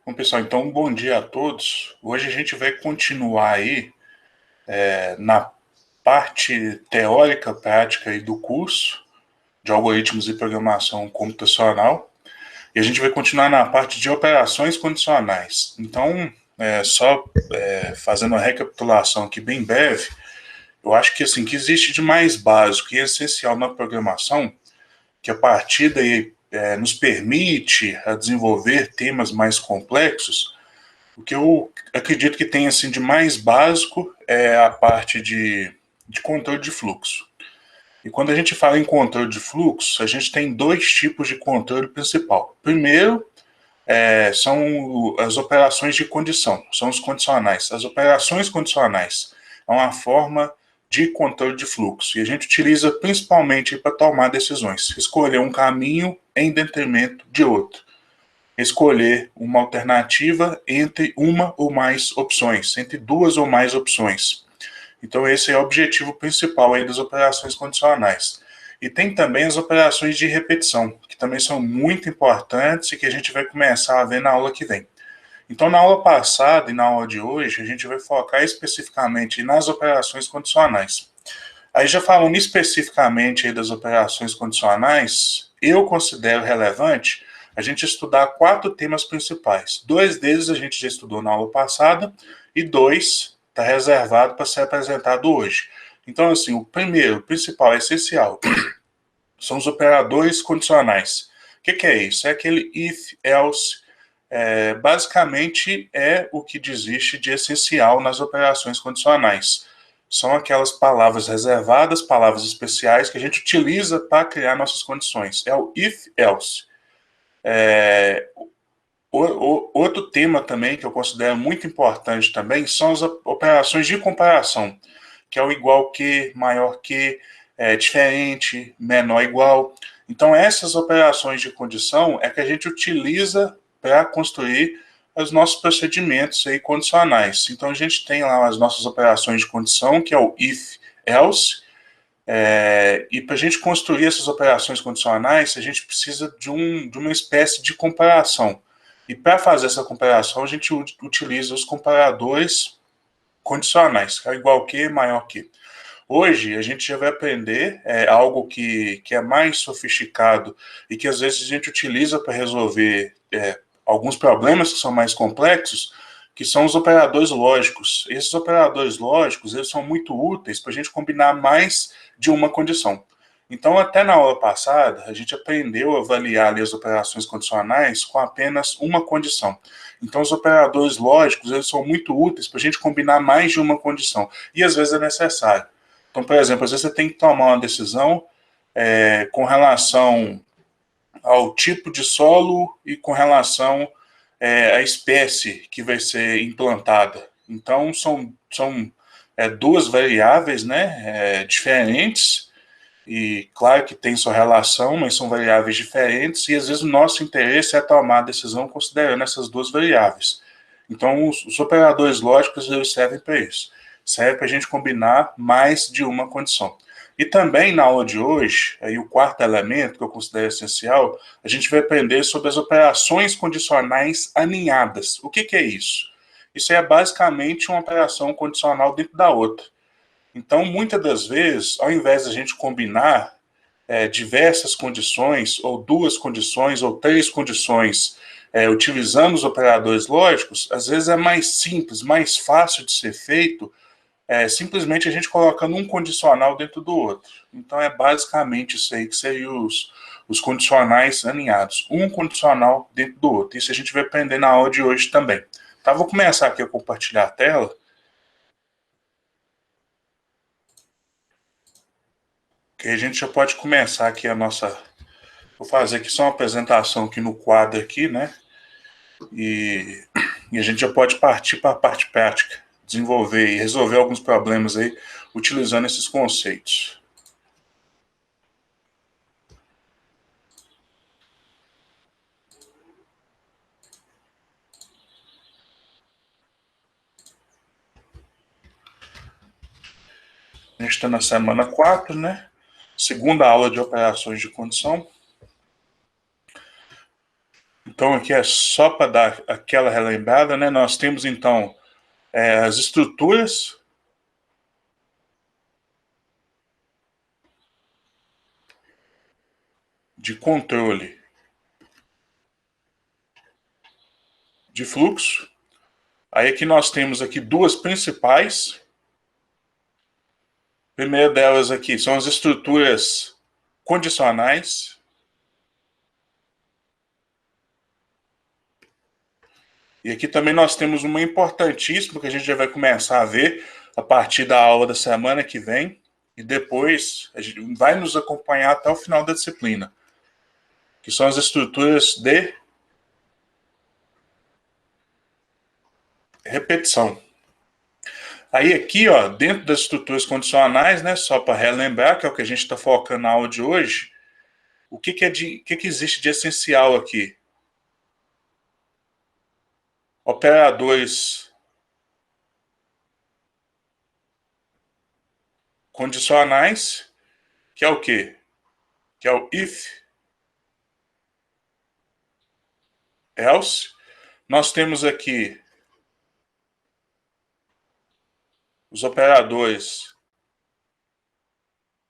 Bom, pessoal, então bom dia a todos. Hoje a gente vai continuar aí na parte teórica, prática aí do curso de algoritmos e programação computacional. E a gente vai continuar na parte de operações condicionais. Então, fazendo uma recapitulação aqui bem breve, eu acho que assim, que existe de mais básico e essencial na programação, que a partir daí nos permite a desenvolver temas mais complexos. O que eu acredito que tem assim de mais básico é a parte de controle de fluxo. E quando a gente fala em controle de fluxo, a gente tem dois tipos de controle principal. Primeiro, são as operações de condição, são os condicionais. As operações condicionais é uma forma de controle de fluxo e a gente utiliza principalmente para tomar decisões, escolher um caminho em detrimento de outro, escolher uma alternativa entre uma ou mais opções, entre duas ou mais opções. Então esse é o objetivo principal aí das operações condicionais. E tem também as operações de repetição, que também são muito importantes e que a gente vai começar a ver na aula que vem. Então, na aula passada e na aula de hoje, a gente vai focar especificamente nas operações condicionais. Aí, já falando especificamente aí das operações condicionais, eu considero relevante a gente estudar 4 temas principais. 2 deles a gente já estudou na aula passada e 2 está reservado para ser apresentado hoje. Então, assim, o primeiro, o principal, essencial, são os operadores condicionais. O que é isso? É aquele if, else, basicamente é o que existe de essencial nas operações condicionais. São aquelas palavras reservadas, palavras especiais que a gente utiliza para criar nossas condições. É o if, else. Outro tema também que eu considero muito importante também são as operações de comparação, que é o igual que, maior que, diferente, menor igual. Então, essas operações de condição é que a gente utiliza para construir os nossos procedimentos aí condicionais. Então, a gente tem lá as nossas operações de condição, que é o if, else, e para a gente construir essas operações condicionais, a gente precisa de uma espécie de comparação. E para fazer essa comparação, a gente utiliza os comparadores condicionais, que é igual que, maior que. Hoje, a gente já vai aprender algo que é mais sofisticado e que às vezes a gente utiliza para resolver alguns problemas que são mais complexos, que são os operadores lógicos. Esses operadores lógicos, eles são muito úteis para a gente combinar mais de uma condição. Então, até na aula passada, a gente aprendeu a avaliar ali as operações condicionais com apenas uma condição. Então, os operadores lógicos, eles são muito úteis para a gente combinar mais de uma condição. E às vezes é necessário. Então, por exemplo, às vezes você tem que tomar uma decisão com relação ao tipo de solo e com relação à espécie que vai ser implantada. Então, são duas variáveis, né, diferentes, e claro que tem sua relação, mas são variáveis diferentes, e às vezes o nosso interesse é tomar a decisão considerando essas duas variáveis. Então, os operadores lógicos eles servem para isso. Serve para a gente combinar mais de uma condição. E também na aula de hoje, aí o quarto elemento que eu considero essencial, a gente vai aprender sobre as operações condicionais aninhadas. O que é isso? Isso é basicamente uma operação condicional dentro da outra. Então, muitas das vezes, ao invés de a gente combinar diversas condições, ou duas condições, ou três condições, utilizando os operadores lógicos, às vezes é mais simples, mais fácil de ser feito, simplesmente a gente colocando um condicional dentro do outro. Então é basicamente isso aí que seriam os condicionais alinhados. Um condicional dentro do outro. Isso a gente vai aprender na aula de hoje também. Tá, vou começar aqui a compartilhar a tela. Que a gente já pode começar aqui a nossa... Vou fazer aqui só uma apresentação aqui no quadro aqui, né? E a gente já pode partir para a parte prática, desenvolver e resolver alguns problemas aí utilizando esses conceitos. A gente está na semana 4, né? Segunda aula de operações de condição. Então, aqui é só para dar aquela relembrada, né? Nós temos, então, as estruturas de controle de fluxo. Aí aqui nós temos aqui duas principais. A primeira delas aqui são as estruturas condicionais. E aqui também nós temos uma importantíssima que a gente já vai começar a ver a partir da aula da semana que vem. E depois a gente vai nos acompanhar até o final da disciplina, que são as estruturas de repetição. Aí aqui, ó, dentro das estruturas condicionais, né, só para relembrar, que é o que a gente está focando na aula de hoje, o que que existe de essencial aqui? Operadores condicionais, que é o quê? Que é o if, else. Nós temos aqui os operadores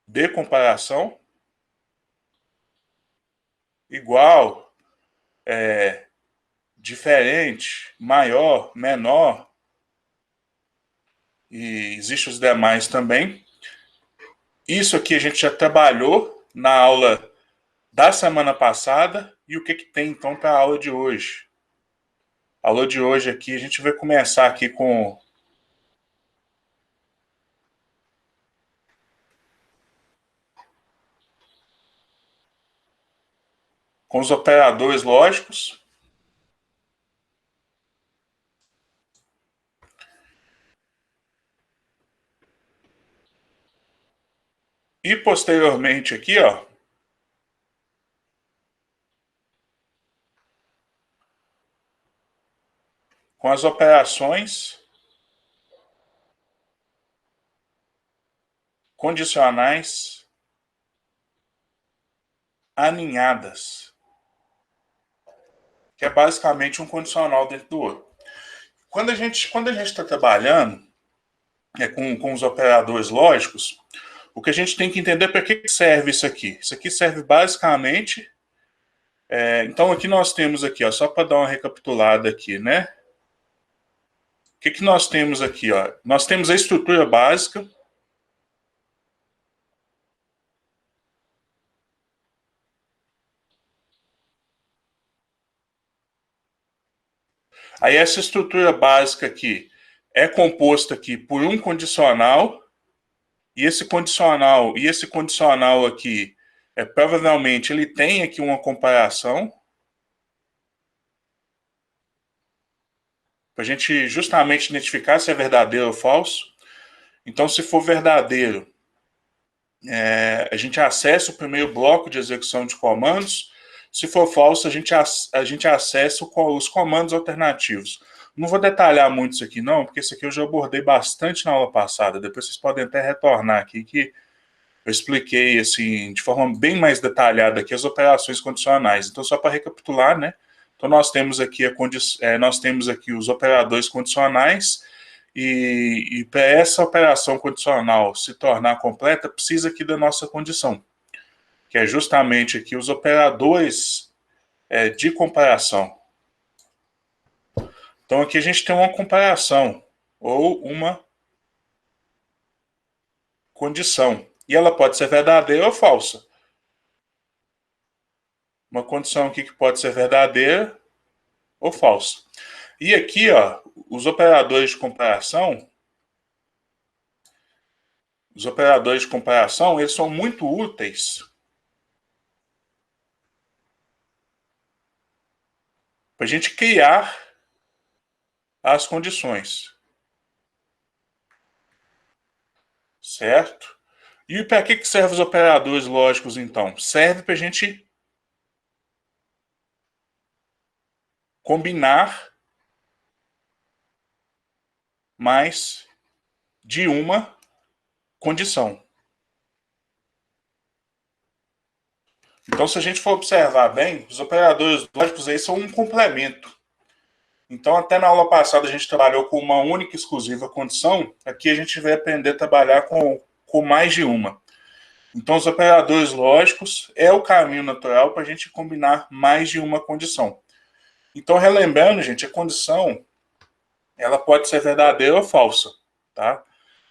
de comparação, igual, diferente, maior, menor, e existem os demais também. Isso aqui a gente já trabalhou na aula da semana passada, e o que tem então para a aula de hoje? A aula de hoje aqui a gente vai começar aqui com os operadores lógicos. E posteriormente aqui, ó, com as operações condicionais aninhadas, que é basicamente um condicional dentro do outro. Quando a gente está trabalhando com os operadores lógicos, o que a gente tem que entender é para que serve isso aqui. Isso aqui serve basicamente... então aqui nós temos aqui, ó, só para dar uma recapitulada aqui, né? O que nós temos aqui, ó? Nós temos a estrutura básica. Aí essa estrutura básica aqui é composta aqui por um condicional, e esse condicional aqui, provavelmente ele tem aqui uma comparação, para a gente justamente identificar se é verdadeiro ou falso. Então, se for verdadeiro, a gente acessa o primeiro bloco de execução de comandos. Se for falso, a gente acessa os comandos alternativos. Não vou detalhar muito isso aqui não, porque isso aqui eu já abordei bastante na aula passada. Depois vocês podem até retornar aqui, que eu expliquei assim, de forma bem mais detalhada aqui as operações condicionais. Então, só para recapitular, né? Então, nós temos aqui os operadores condicionais, e para essa operação condicional se tornar completa, precisa aqui da nossa condição, que é justamente aqui os operadores de comparação. Então, aqui a gente tem uma comparação, ou uma condição, e ela pode ser verdadeira ou falsa. Uma condição aqui que pode ser verdadeira ou falsa. E aqui, ó, os operadores de comparação, eles são muito úteis para a gente criar as condições. Certo? E para que servem os operadores lógicos, então? Serve para a gente combinar mais de uma condição. Então, se a gente for observar bem, os operadores lógicos aí são um complemento. Então, até na aula passada a gente trabalhou com uma única e exclusiva condição, aqui a gente vai aprender a trabalhar com mais de uma. Então, os operadores lógicos é o caminho natural para a gente combinar mais de uma condição. Então, relembrando, gente, a condição ela pode ser verdadeira ou falsa, tá?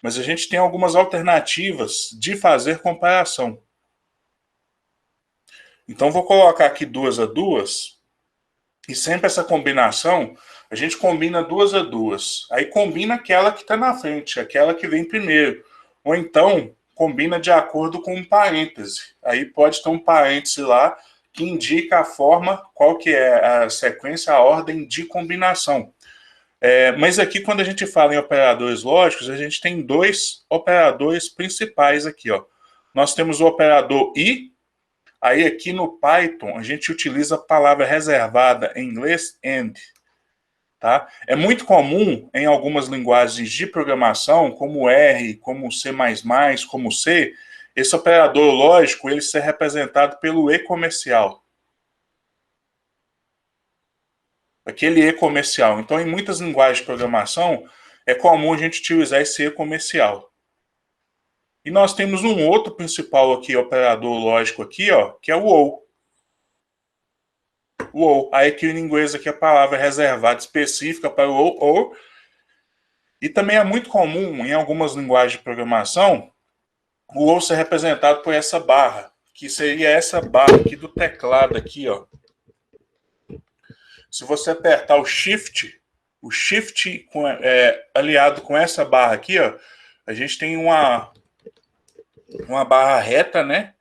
Mas a gente tem algumas alternativas de fazer comparação. Então, vou colocar aqui 2 a 2, e sempre essa combinação, a gente combina 2 a 2. Aí combina aquela que está na frente, aquela que vem primeiro. Ou então, combina de acordo com um parêntese. Aí pode ter um parêntese lá que indica a forma, qual que é a sequência, a ordem de combinação. Mas aqui, quando a gente fala em operadores lógicos, a gente tem 2 operadores principais aqui, ó. Nós temos o operador I. Aí aqui no Python, a gente utiliza a palavra reservada em inglês, AND. Tá? É muito comum em algumas linguagens de programação, como R, como C++, como C, esse operador lógico ele ser representado pelo E comercial. Aquele E comercial. Então, em muitas linguagens de programação, é comum a gente utilizar esse E comercial. E nós temos um outro principal aqui, operador lógico aqui, ó, que é o OR. O OR. Aí aqui em inglês aqui a palavra reservada específica para o OR. E também é muito comum em algumas linguagens de programação o OR ser representado por essa barra, que seria essa barra aqui do teclado aqui, ó. Se você apertar o Shift aliado com essa barra aqui, ó, a gente tem uma barra reta, né?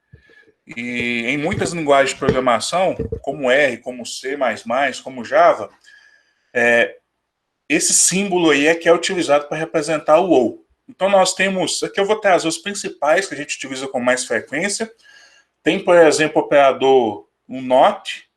E em muitas linguagens de programação, como R, como C++, como Java, esse símbolo aí é que é utilizado para representar o OR. Então nós temos, aqui eu vou trazer os principais que a gente utiliza com mais frequência. Tem, por exemplo, o operador o NOT,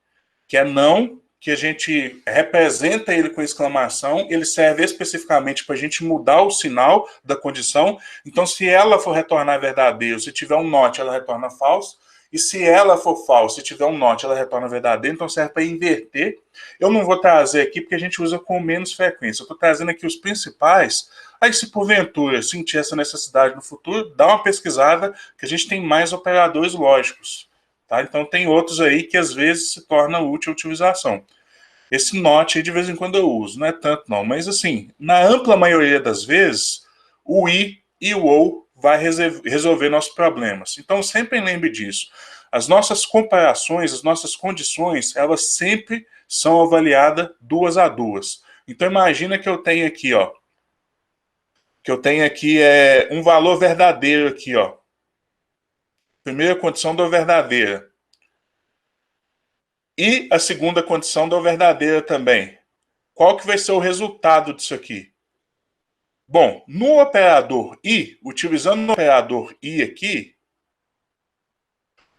que é não, que a gente representa ele com exclamação, ele serve especificamente para a gente mudar o sinal da condição. Então, se ela for retornar verdadeiro, se tiver um not, ela retorna falso. E se ela for falso, se tiver um not, ela retorna verdadeiro. Então, serve para inverter. Eu não vou trazer aqui, porque a gente usa com menos frequência. Eu estou trazendo aqui os principais. Aí, se porventura sentir essa necessidade no futuro, dá uma pesquisada, que a gente tem mais operadores lógicos. Tá? Então, tem outros aí que às vezes se torna útil a utilização. Esse not aí de vez em quando eu uso, não é tanto não, mas assim, na ampla maioria das vezes, o I e o OU vai resolver nossos problemas. Então, sempre lembre disso. As nossas comparações, as nossas condições, elas sempre são avaliadas 2 a 2. Então, imagina que eu tenho aqui, ó, um valor verdadeiro aqui, ó. Primeira condição da verdadeira. E a segunda condição da verdadeira também. Qual que vai ser o resultado disso aqui? Bom, no operador I, utilizando o operador I aqui,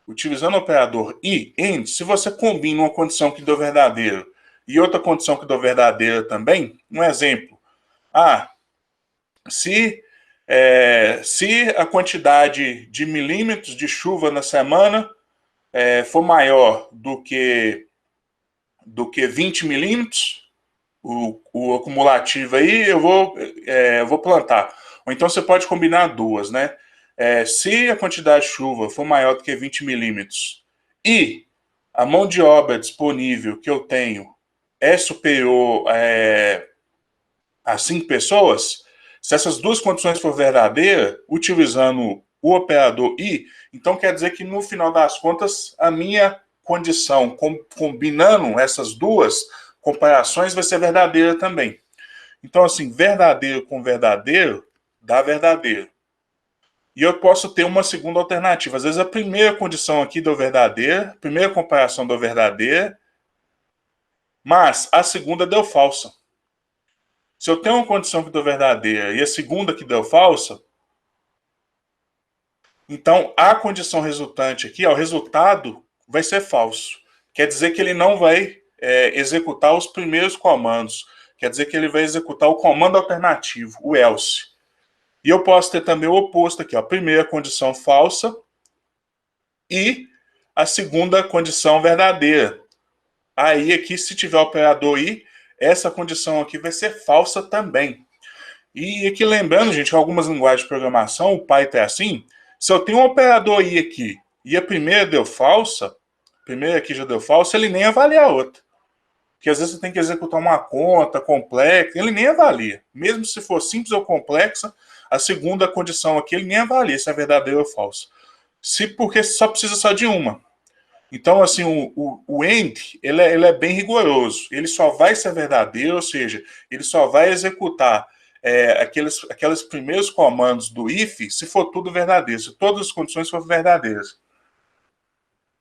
utilizando o operador I, AND, se você combina uma condição que deu verdadeiro e outra condição que deu verdadeira também, um exemplo, se a quantidade de milímetros de chuva na semana for maior do que 20 milímetros, o acumulativo aí, eu vou plantar. Ou então você pode combinar duas, né? Se a quantidade de chuva for maior do que 20 milímetros e a mão de obra disponível que eu tenho é superior a 5 pessoas, se essas duas condições for verdadeiras, utilizando o operador I, então quer dizer que no final das contas, a minha condição, combinando essas duas comparações, vai ser verdadeira também. Então, assim, verdadeiro com verdadeiro dá verdadeiro. E eu posso ter uma segunda alternativa. Às vezes a primeira condição aqui deu verdadeira, a primeira comparação deu verdadeira, mas a segunda deu falsa. Se eu tenho uma condição que deu verdadeira e a segunda que deu falsa, então a condição resultante aqui, o resultado vai ser falso. Quer dizer que ele não vai executar os primeiros comandos. Quer dizer que ele vai executar o comando alternativo, o else. E eu posso ter também o oposto aqui, a primeira condição falsa e a segunda condição verdadeira. Aí aqui, se tiver operador I, essa condição aqui vai ser falsa também. E aqui lembrando, gente, que algumas linguagens de programação, o Python é assim, se eu tenho um operador I aqui e a primeira deu falsa, a primeira aqui já deu falsa, ele nem avalia a outra. Porque às vezes você tem que executar uma conta complexa, ele nem avalia. Mesmo se for simples ou complexa, a segunda condição aqui ele nem avalia se é verdadeiro ou falso. Porque só precisa só de uma. Então, assim, o AND, ele é bem rigoroso. Ele só vai ser verdadeiro, ou seja, ele só vai executar aqueles primeiros comandos do if se for tudo verdadeiro, se todas as condições forem verdadeiras.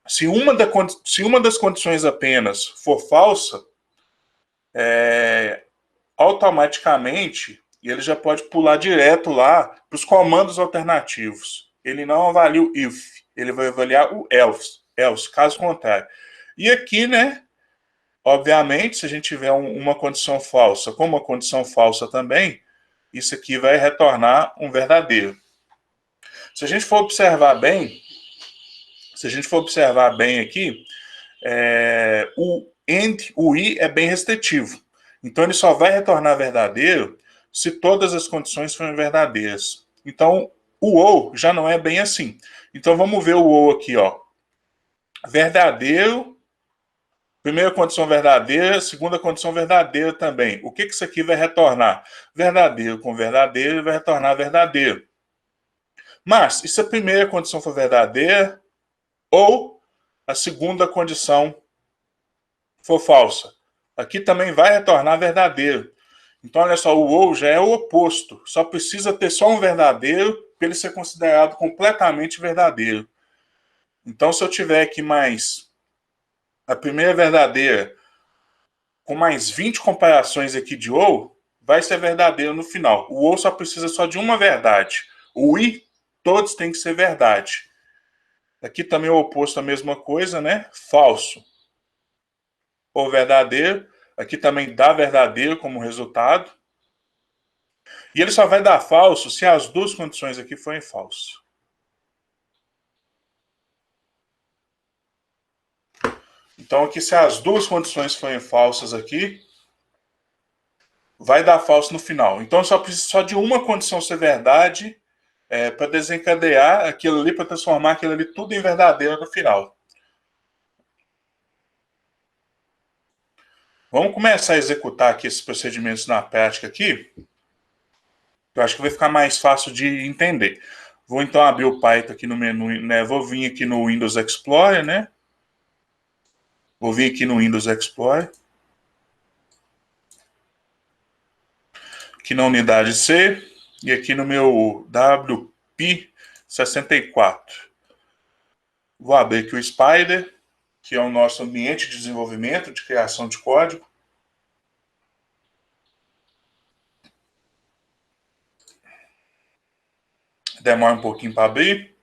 Se uma das condições apenas for falsa, automaticamente ele já pode pular direto lá para os comandos alternativos. Ele não avalia o if, ele vai avaliar o else, caso contrário. E aqui, né, obviamente, se a gente tiver uma condição falsa com uma condição falsa também, isso aqui vai retornar um verdadeiro. Se a gente for observar bem, aqui, o AND, o I é bem restritivo. Então ele só vai retornar verdadeiro se todas as condições forem verdadeiras. Então o OU já não é bem assim. Então vamos ver o OU aqui, ó. Verdadeiro, primeira condição verdadeira, segunda condição verdadeira também. O que isso aqui vai retornar? Verdadeiro com verdadeiro vai retornar verdadeiro. Mas, e se a primeira condição for verdadeira ou a segunda condição for falsa? Aqui também vai retornar verdadeiro. Então, olha só, o OU já é o oposto. Só precisa ter só um verdadeiro para ele ser considerado completamente verdadeiro. Então, se eu tiver aqui mais a primeira verdadeira com mais 20 comparações aqui de OU, vai ser verdadeiro no final. O OU só precisa só de uma verdade. O I, todos têm que ser verdade. Aqui também o oposto, a mesma coisa, né? Falso ou verdadeiro. Aqui também dá verdadeiro como resultado. E ele só vai dar falso se as duas condições aqui forem falsas. Então aqui, se as duas condições forem falsas aqui, vai dar falso no final. Então só precisa só de uma condição ser verdade para desencadear aquilo ali, para transformar aquilo ali tudo em verdadeiro no final. Vamos começar a executar aqui esses procedimentos na prática aqui. Eu acho que vai ficar mais fácil de entender. Vou então abrir o Python aqui no menu, né? Vou vir aqui no Windows Explorer, né? Vou vir aqui no Windows Explorer. Aqui na unidade C e aqui no meu WP64. Vou abrir aqui o Spider, que é o nosso ambiente de desenvolvimento, de criação de código. Demora um pouquinho para abrir.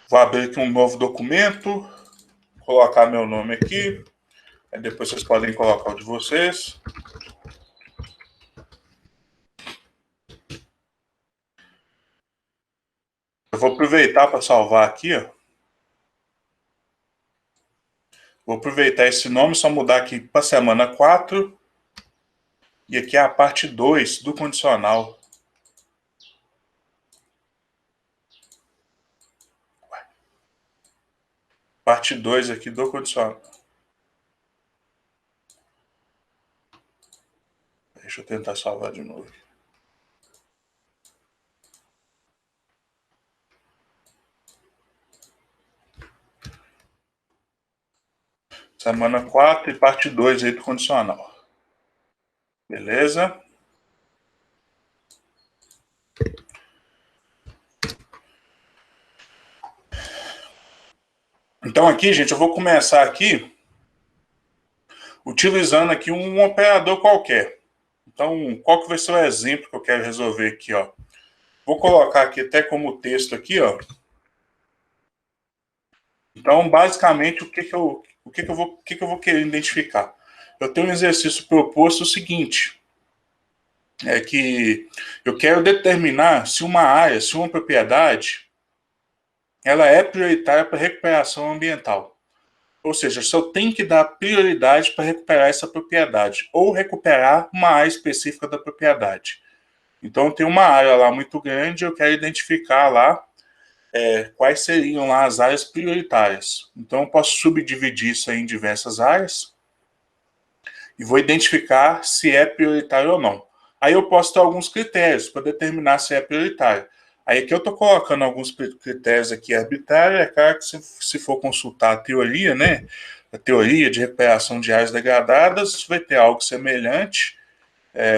Vou abrir aqui um novo documento, colocar meu nome aqui. Aí depois vocês podem colocar o de vocês. Eu vou aproveitar para salvar aqui, ó. Vou aproveitar esse nome, só mudar aqui para semana 4. E aqui é a parte 2 do condicional. Parte 2 aqui do condicional. Deixa eu tentar salvar de novo. Semana 4 e parte 2 aí do condicional. Beleza? Então aqui, gente, eu vou começar aqui utilizando aqui um operador qualquer. Então, qual que vai ser o exemplo que eu quero resolver aqui, ó? Vou colocar aqui até como texto aqui, ó. Então, basicamente, o que o que eu vou querer identificar? Eu tenho um exercício proposto o seguinte, é que eu quero determinar se uma área, se uma propriedade, ela é prioritária para recuperação ambiental. Ou seja, se eu tenho que dar prioridade para recuperar essa propriedade, ou recuperar uma área específica da propriedade. Então, eu tenho uma área lá muito grande, eu quero identificar lá quais seriam lá as áreas prioritárias. Então, eu posso subdividir isso aí em diversas áreas e vou identificar se é prioritário ou não. Aí eu posso ter alguns critérios para determinar se é prioritário. Aí aqui eu estou colocando alguns critérios aqui arbitrários, é claro que se for consultar a teoria, né, a teoria de recuperação de áreas degradadas, vai ter algo semelhante,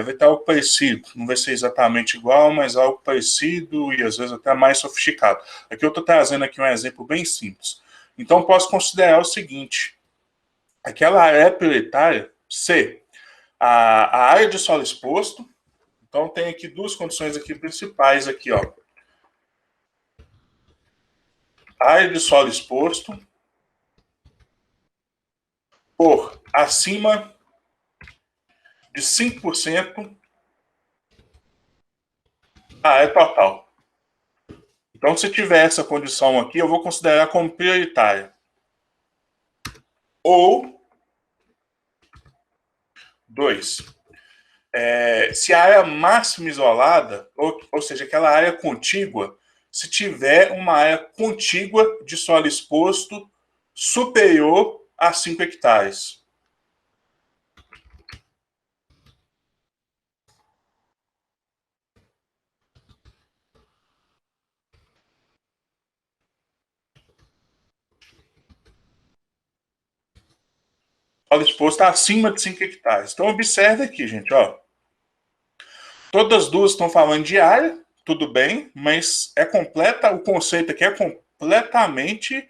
vai ter algo parecido, não vai ser exatamente igual, mas algo parecido e às vezes até mais sofisticado. Aqui eu estou trazendo aqui um exemplo bem simples. Então posso considerar o seguinte, aquela área é prioritária se a área de solo exposto, então tem aqui duas condições aqui principais aqui, ó. A área de solo exposto por acima de 5% da área total. Então, se tiver essa condição aqui, eu vou considerar como prioritária. Ou, 2, se a área máxima isolada, ou seja, aquela área contígua, se tiver uma área contígua de solo exposto superior a 5 hectares. Solo exposto acima de 5 hectares. Então, observe aqui, gente, ó. Todas as duas estão falando de área, tudo bem, mas o conceito aqui é completamente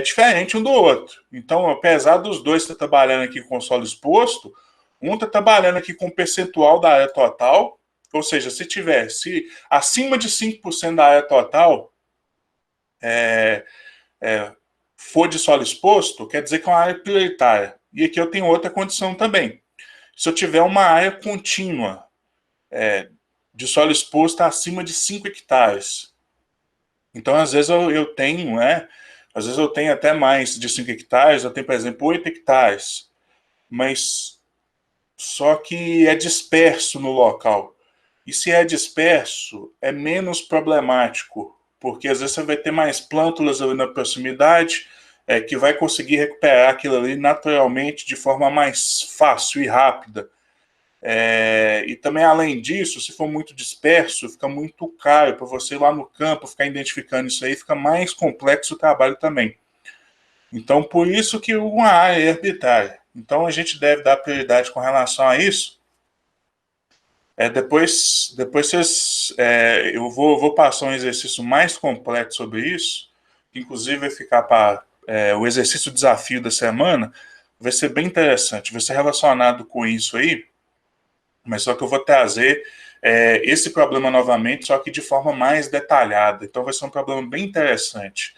diferente um do outro. Então, apesar dos dois estar trabalhando aqui com solo exposto, um está trabalhando aqui com percentual da área total, ou seja, se acima de 5% da área total for de solo exposto, quer dizer que é uma área prioritária. E aqui eu tenho outra condição também. Se eu tiver uma área contínua, de solo exposto acima de 5 hectares. Então, às vezes eu tenho, às vezes eu tenho até mais de 5 hectares, eu tenho, por exemplo, 8 hectares, mas só que é disperso no local. E se é disperso, é menos problemático, porque às vezes você vai ter mais plântulas ali na proximidade, que vai conseguir recuperar aquilo ali naturalmente de forma mais fácil e rápida. E também, além disso, se for muito disperso, fica muito caro para você ir lá no campo ficar identificando isso aí, fica mais complexo o trabalho também. Então, por isso que uma área é arbitrária. Então, a gente deve dar prioridade com relação a isso. Depois vocês, eu vou passar um exercício mais completo sobre isso, que inclusive vai ficar para o exercício desafio da semana, vai ser bem interessante, vai ser relacionado com isso aí, mas só que eu vou trazer esse problema novamente, só que de forma mais detalhada. Então vai ser um problema bem interessante,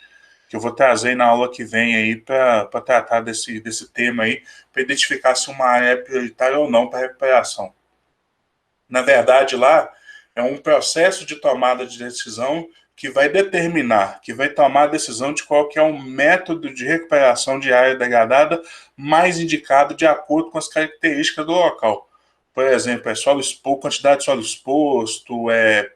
que eu vou trazer na aula que vem aí para tratar desse tema aí, para identificar se uma área é prioritária ou não para recuperação. Na verdade, lá é um processo de tomada de decisão que vai determinar, que vai tomar a decisão de qual que é o método de recuperação de área degradada mais indicado de acordo com as características do local. Por exemplo, quantidade de solo exposto,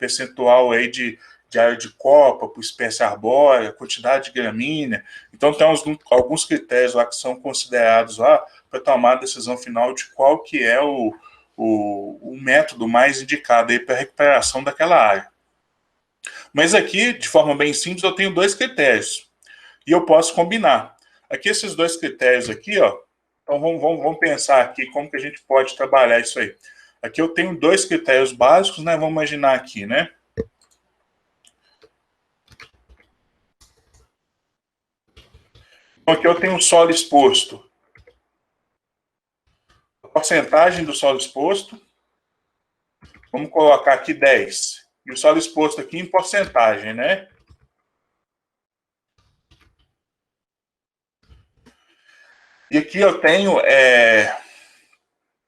percentual aí de área de copa por espécie arbórea, quantidade de gramínea. Então, tem alguns critérios lá que são considerados lá para tomar a decisão final de qual que é o método mais indicado aí para a recuperação daquela área. Mas aqui, de forma bem simples, eu tenho dois critérios. E eu posso combinar. Aqui, esses dois critérios aqui, ó. Então, vamos pensar aqui como que a gente pode trabalhar isso aí. Aqui eu tenho dois critérios básicos, né? Vamos imaginar aqui, né? Então, aqui eu tenho um solo exposto. A porcentagem do solo exposto, vamos colocar aqui 10. E o solo exposto aqui em porcentagem, né? E aqui eu tenho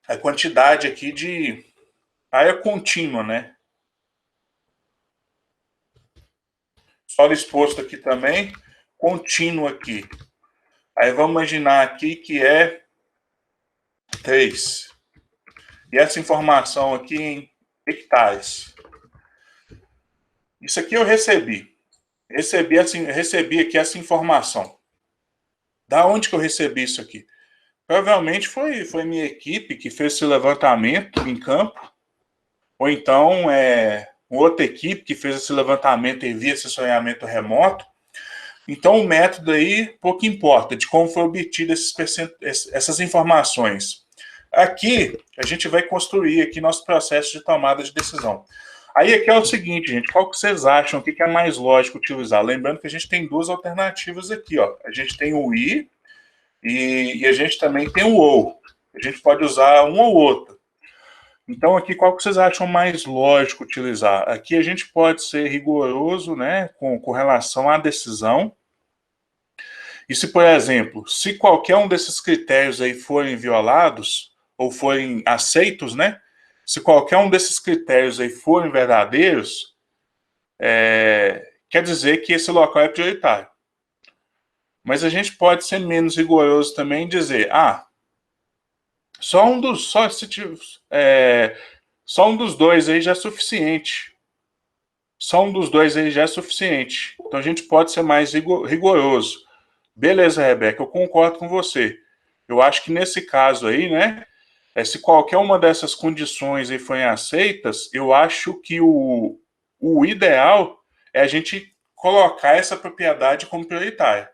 a quantidade aqui de área contínua, né? Solo exposto aqui também, contínuo aqui. Aí vamos imaginar aqui que é 3. E essa informação aqui em hectares. Isso aqui eu recebi. Recebi aqui essa informação. Da onde que eu recebi isso aqui? Provavelmente foi minha equipe que fez esse levantamento em campo, ou então outra equipe que fez esse levantamento e via esse sonhamento remoto. Então o método aí pouco importa de como foi obtido essas informações. Aqui a gente vai construir aqui nosso processo de tomada de decisão. Aí aqui é o seguinte, gente, qual que vocês acham? O que é mais lógico utilizar? Lembrando que a gente tem duas alternativas aqui, ó. A gente tem o I e a gente também tem o OU. A gente pode usar um ou outro. Então aqui qual que vocês acham mais lógico utilizar? Aqui a gente pode ser rigoroso, né, com relação à decisão. E se, por exemplo, se qualquer um desses critérios aí forem violados ou forem aceitos, né? Se qualquer um desses critérios aí forem verdadeiros, quer dizer que esse local é prioritário. Mas a gente pode ser menos rigoroso também e dizer, só um dos dois aí já é suficiente. Só um dos dois aí já é suficiente. Então a gente pode ser mais rigoroso. Beleza, Rebeca, eu concordo com você. Eu acho que nesse caso aí, né, se qualquer uma dessas condições aí forem aceitas, eu acho que o ideal é a gente colocar essa propriedade como prioritária.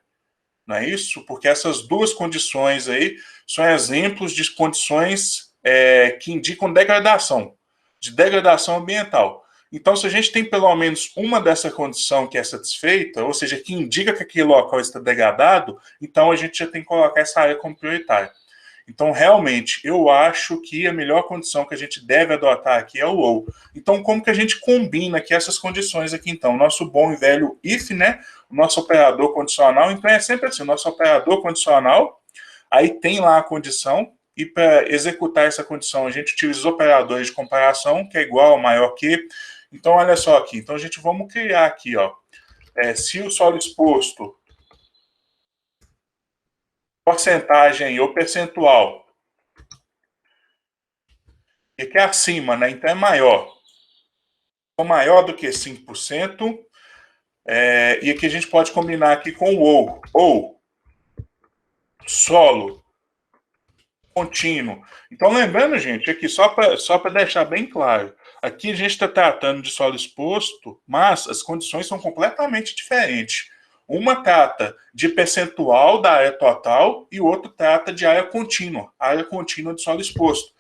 Não é isso? Porque essas duas condições aí são exemplos de condições que indicam de degradação ambiental. Então, se a gente tem pelo menos uma dessa condição que é satisfeita, ou seja, que indica que aquele local está degradado, então a gente já tem que colocar essa área como prioritária. Então, realmente, eu acho que a melhor condição que a gente deve adotar aqui é o ou. Então, como que a gente combina aqui essas condições aqui, então? Nosso bom e velho if, né? O nosso operador condicional. Então, é sempre assim, o nosso operador condicional, aí tem lá a condição, e para executar essa condição, a gente utiliza os operadores de comparação, que é igual ou maior que. Então, olha só aqui. Então, a gente vamos criar aqui, ó. Se o solo exposto, porcentagem ou percentual, que é acima, né? Então, é maior. Maior do que 5%, e aqui a gente pode combinar aqui com o ou solo contínuo. Então, lembrando, gente, aqui só para deixar bem claro, aqui a gente está tratando de solo exposto, mas as condições são completamente diferentes. Uma trata de percentual da área total e o outro trata de área contínua de solo exposto.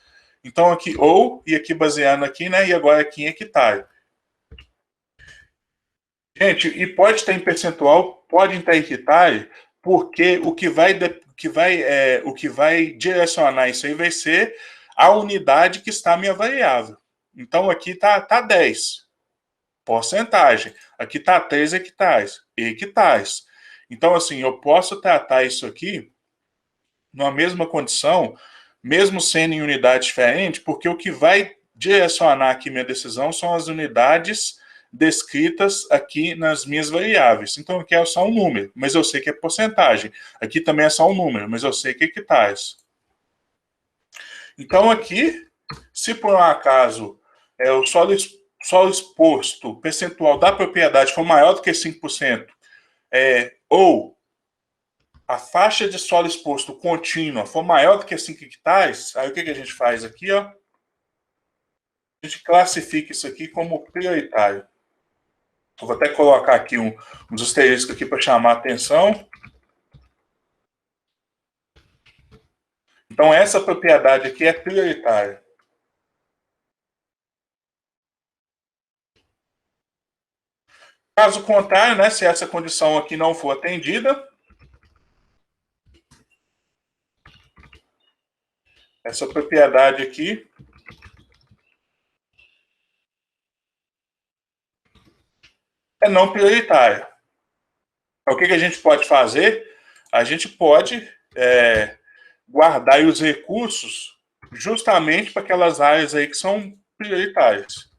Então, aqui ou, e aqui baseando aqui, né, e agora aqui em hectare. Gente, e pode estar em percentual, pode estar em hectare, porque o que vai direcionar isso aí vai ser a unidade que está a minha variável. Então aqui tá 10, porcentagem. Aqui tá 3 hectares. Então assim, eu posso tratar isso aqui numa mesma condição, mesmo sendo em unidade diferente, porque o que vai direcionar aqui minha decisão são as unidades descritas aqui nas minhas variáveis. Então aqui é só um número, mas eu sei que é porcentagem. Aqui também é só um número, mas eu sei que é hectares. Então aqui, se por um acaso o solo exposto, o percentual da propriedade for maior do que 5%, ou a faixa de solo exposto contínua for maior do que 5 hectares, aí o que a gente faz aqui, ó? A gente classifica isso aqui como prioritário. Eu vou até colocar aqui uns asteriscos aqui para chamar a atenção. Então, essa propriedade aqui é prioritária. Caso contrário, né, se essa condição aqui não for atendida, essa propriedade aqui é não prioritária. Então, o que a gente pode fazer? A gente pode guardar os recursos justamente para aquelas áreas aí que são prioritárias.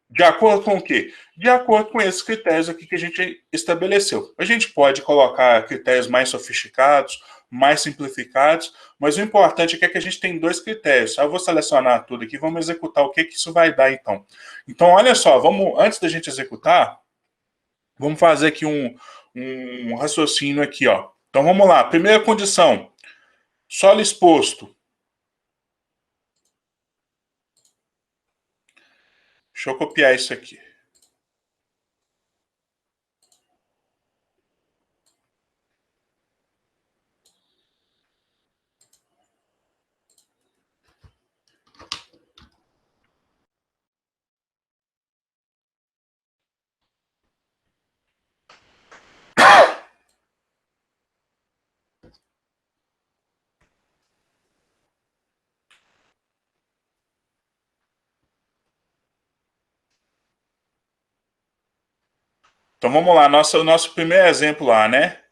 De acordo com o quê? De acordo com esses critérios aqui que a gente estabeleceu. A gente pode colocar critérios mais sofisticados, mais simplificados, mas o importante é que a gente tem dois critérios. Eu vou selecionar tudo aqui, vamos executar o que isso vai dar, então. Então, olha só, vamos, antes da gente executar, vamos fazer aqui um raciocínio aqui, ó. Então, vamos lá. Primeira condição, solo exposto. Deixa eu copiar isso aqui. Então vamos lá, nosso primeiro exemplo lá, né?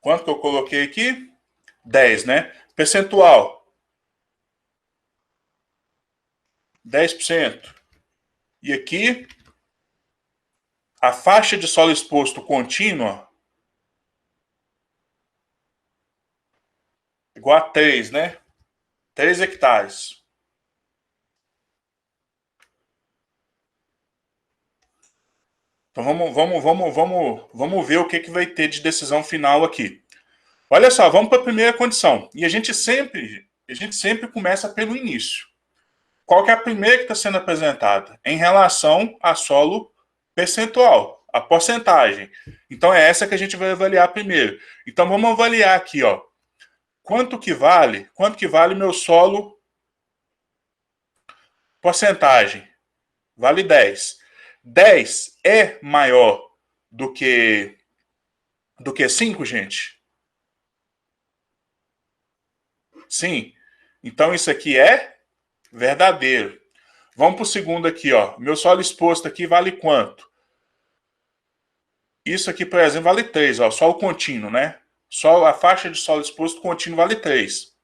Quanto que eu coloquei aqui? 10, né? Percentual, 10%. E aqui, a faixa de solo exposto contínua, igual a 3, né? 3 hectares. Então vamos ver o que vai ter de decisão final aqui. Olha só, vamos para a primeira condição. E a gente sempre começa pelo início. Qual que é a primeira que está sendo apresentada? Em relação a solo percentual, a porcentagem. Então é essa que a gente vai avaliar primeiro. Então vamos avaliar aqui, ó. Quanto que vale meu solo porcentagem? Vale 10. 10 é maior do que 5, gente? Sim. Então isso aqui é verdadeiro. Vamos para o segundo aqui, ó. Meu solo exposto aqui vale quanto? Isso aqui, por exemplo, vale 3, ó. Solo contínuo, né? Só a faixa de solo exposto contínuo vale 3.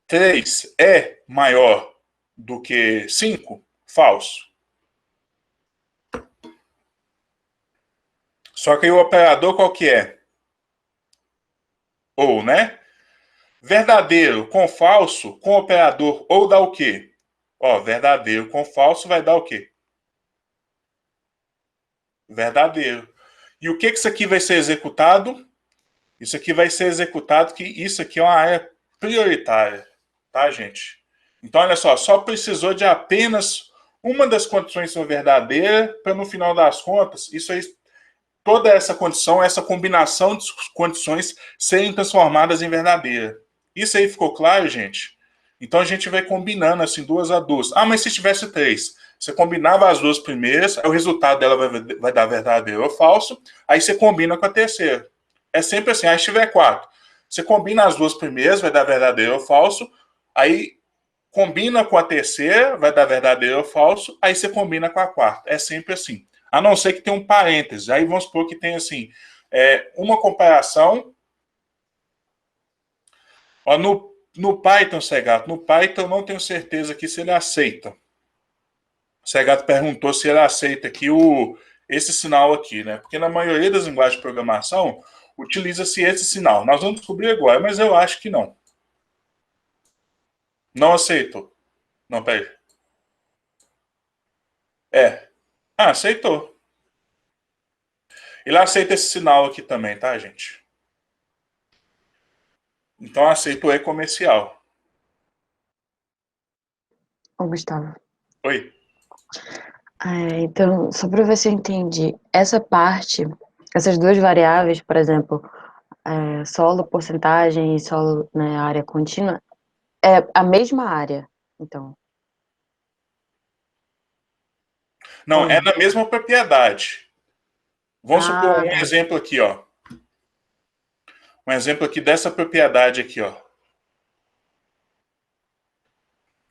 3 é maior do que 5? Falso. Só que aí o operador qual que é? Ou, né? Verdadeiro com falso, com operador ou dá o quê? Ó, verdadeiro com falso vai dar o quê? Verdadeiro. E o que isso aqui vai ser executado? Isso aqui vai ser executado, que isso aqui é uma área prioritária, tá, gente? Então, olha só precisou de apenas uma das condições ser verdadeira para, no final das contas, isso aí, toda essa condição, essa combinação de condições serem transformadas em verdadeira. Isso aí ficou claro, gente? Então, a gente vai combinando assim, duas a duas. Ah, mas se tivesse três? Você combinava as duas primeiras, aí o resultado dela vai dar verdadeiro ou falso, aí você combina com a terceira. É sempre assim, aí se tiver quatro, você combina as duas primeiras, vai dar verdadeiro ou falso, aí combina com a terceira, vai dar verdadeiro ou falso, aí você combina com a quarta. É sempre assim. A não ser que tenha um parênteses. Aí vamos supor que tem assim, uma comparação. Ó, no Python, Segato, no Python eu não tenho certeza aqui se ele aceita. O Segato perguntou se ele aceita aqui esse sinal aqui, né? Porque na maioria das linguagens de programação utiliza-se esse sinal. Nós vamos descobrir agora, mas eu acho que não. Não aceito. Não, peraí. É. Ah, aceitou. Ele aceita esse sinal aqui também, tá, gente? Então aceita o E comercial. Ô, Gustavo. Oi. Então, só para ver se eu entendi, essa parte, essas duas variáveis, por exemplo, solo, porcentagem e solo, né, área contínua, é a mesma área, então. Não, Ou é não? na mesma propriedade. Vamos supor Ah, um tá. exemplo aqui, ó. Um exemplo aqui dessa propriedade aqui, ó.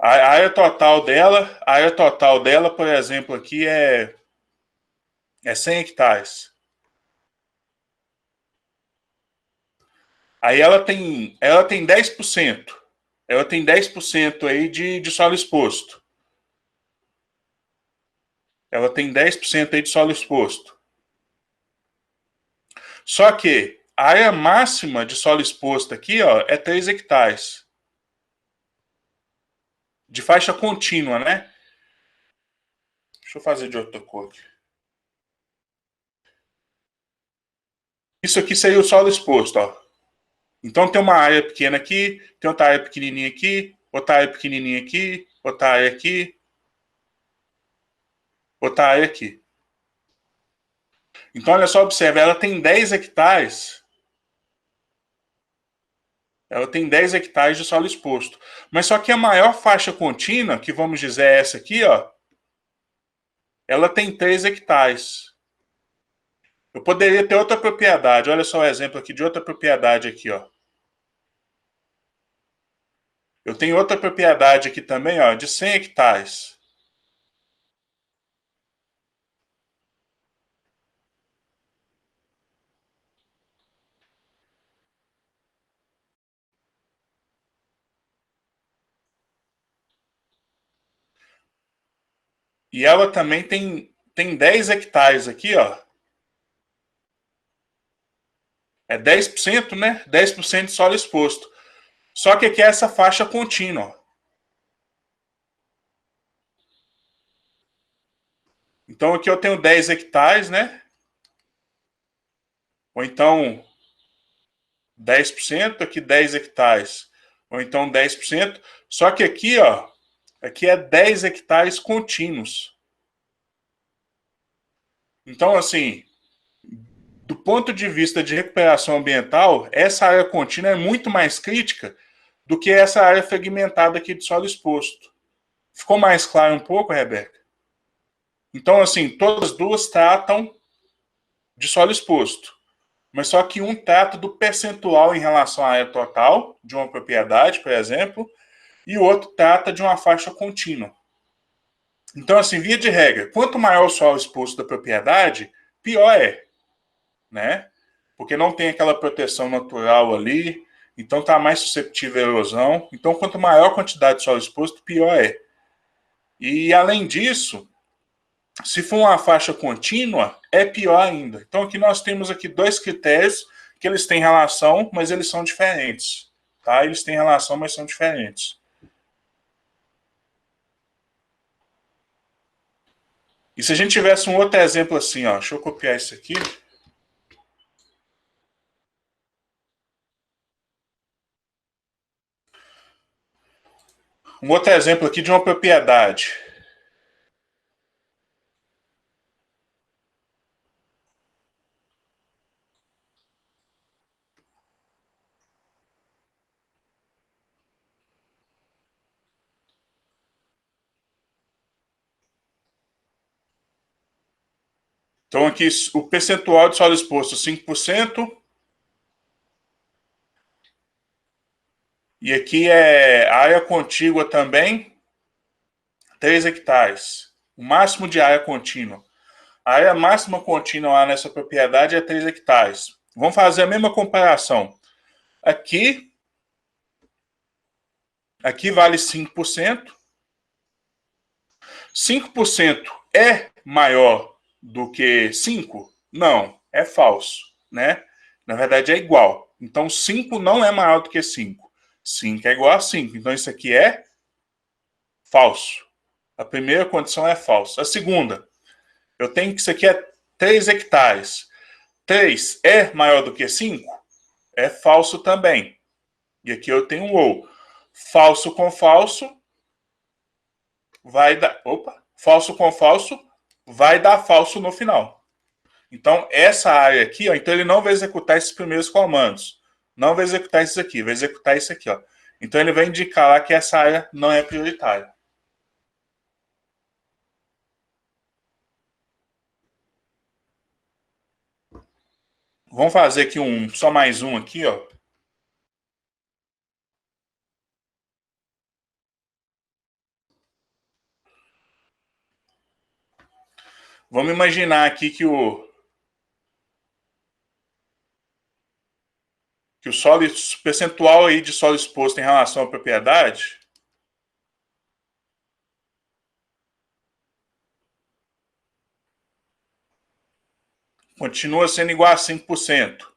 A área total dela, por exemplo, aqui é 100 hectares. Aí ela tem 10%. Ela tem 10% aí de solo exposto. Ela tem 10% aí de solo exposto. Só que a área máxima de solo exposto aqui, ó, é 3 hectares. De faixa contínua, né? Deixa eu fazer de outra cor aqui. Isso aqui seria o solo exposto, ó. Então tem uma área pequena aqui, tem outra área pequenininha aqui, outra área pequenininha aqui, outra área aqui, outra área aqui. Então olha só, observa, ela tem 10 hectares. Ela tem 10 hectares de solo exposto. Mas só que a maior faixa contínua, que vamos dizer é essa aqui, ó, ela tem 3 hectares. Eu poderia ter outra propriedade. Olha só o exemplo aqui de outra propriedade aqui, ó. Eu tenho outra propriedade aqui também, ó, de 100 hectares. E ela também tem 10 hectares aqui, ó. É 10%, né? 10% de solo exposto. Só que aqui é essa faixa contínua. Então aqui eu tenho 10 hectares, né? Ou então 10%, aqui 10 hectares. Ou então 10%. Só que aqui, ó, aqui é 10 hectares contínuos. Então, assim, do ponto de vista de recuperação ambiental, essa área contínua é muito mais crítica do que essa área fragmentada aqui de solo exposto. Ficou mais claro um pouco, Rebeca? Então, assim, todas as duas tratam de solo exposto, mas só que um trata do percentual em relação à área total de uma propriedade, por exemplo, e o outro trata de uma faixa contínua. Então, assim, via de regra, quanto maior o solo exposto da propriedade, pior é, né? Porque não tem aquela proteção natural ali, então está mais susceptível à erosão. Então, quanto maior a quantidade de solo exposto, pior é. E, além disso, se for uma faixa contínua, é pior ainda. Então, aqui nós temos aqui dois critérios que eles têm relação, mas eles são diferentes. Tá? Eles têm relação, mas são diferentes. E se a gente tivesse um outro exemplo assim, ó, deixa eu copiar isso aqui. Um outro exemplo aqui de uma propriedade. Então aqui o percentual de solo exposto 5%. E aqui é área contígua também, 3 hectares. O máximo de área contínua. A área máxima contínua lá nessa propriedade é 3 hectares. Vamos fazer a mesma comparação. Aqui vale 5%. 5% é maior do que 5? Não, é falso, né? Na verdade é igual. Então 5 não é maior do que 5. 5 é igual a 5. Então isso aqui é falso. A primeira condição é falsa. A segunda, eu tenho que isso aqui é 3 hectares. 3 é maior do que 5? É falso também. E aqui eu tenho um ou. Falso com falso vai dar. Opa! Falso com falso vai dar falso no final. Então, essa área aqui, ó, então ele não vai executar esses primeiros comandos. Não vai executar isso aqui, vai executar isso aqui, ó. Então ele vai indicar lá que essa área não é prioritária. Vamos fazer aqui só mais um aqui, ó. Vamos imaginar aqui que o solo, percentual aí de solo exposto em relação à propriedade, continua sendo igual a 5%.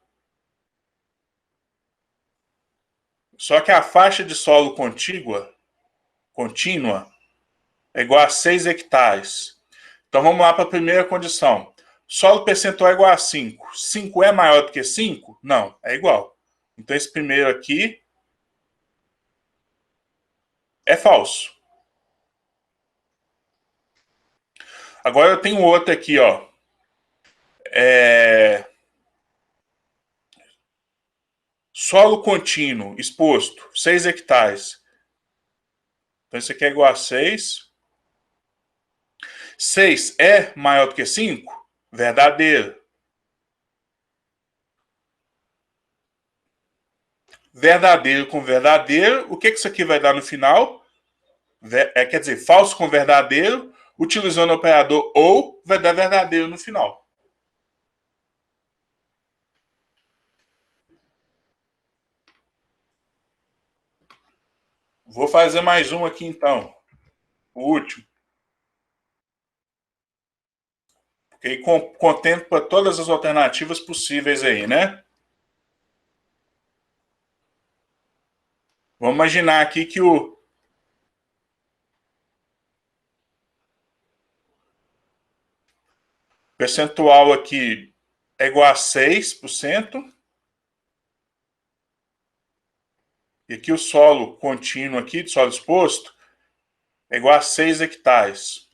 Só que a faixa de solo contínua, é igual a 6 hectares. Então vamos lá para a primeira condição. Solo percentual é igual a 5. 5 é maior do que 5? Não, é igual. Então esse primeiro aqui é falso. Agora eu tenho outro aqui, ó. Solo contínuo exposto, 6 hectares. Então isso aqui é igual a 6. 6 é maior do que 5? Verdadeiro. Verdadeiro com verdadeiro, o que isso aqui vai dar no final? Quer dizer, falso com verdadeiro, utilizando o operador ou, vai dar verdadeiro no final. Vou fazer mais um aqui então, o último. Porque contempla todas as alternativas possíveis aí, né? Vamos imaginar aqui que o percentual aqui é igual a 6%. E aqui o solo contínuo aqui, de solo exposto, é igual a 6 hectares.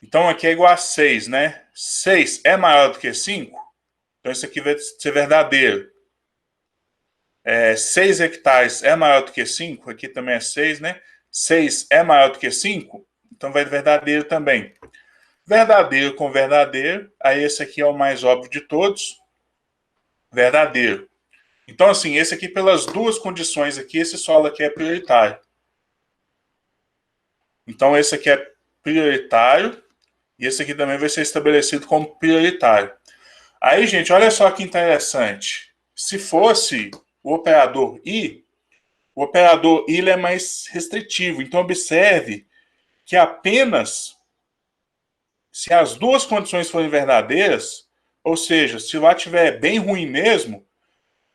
Então aqui é igual a 6, né? 6 é maior do que 5? Então isso aqui vai ser verdadeiro. 6 hectares é maior do que 5? Aqui também é 6, né? 6 é maior do que 5? Então vai verdadeiro também. Verdadeiro com verdadeiro, aí esse aqui é o mais óbvio de todos. Verdadeiro. Então, assim, esse aqui, pelas duas condições aqui, esse solo aqui é prioritário. Então, esse aqui é prioritário e esse aqui também vai ser estabelecido como prioritário. Aí, gente, olha só que interessante. Se fosse o operador I, o operador I ele é mais restritivo. Então, observe que apenas se as duas condições forem verdadeiras, ou seja, se lá estiver bem ruim mesmo,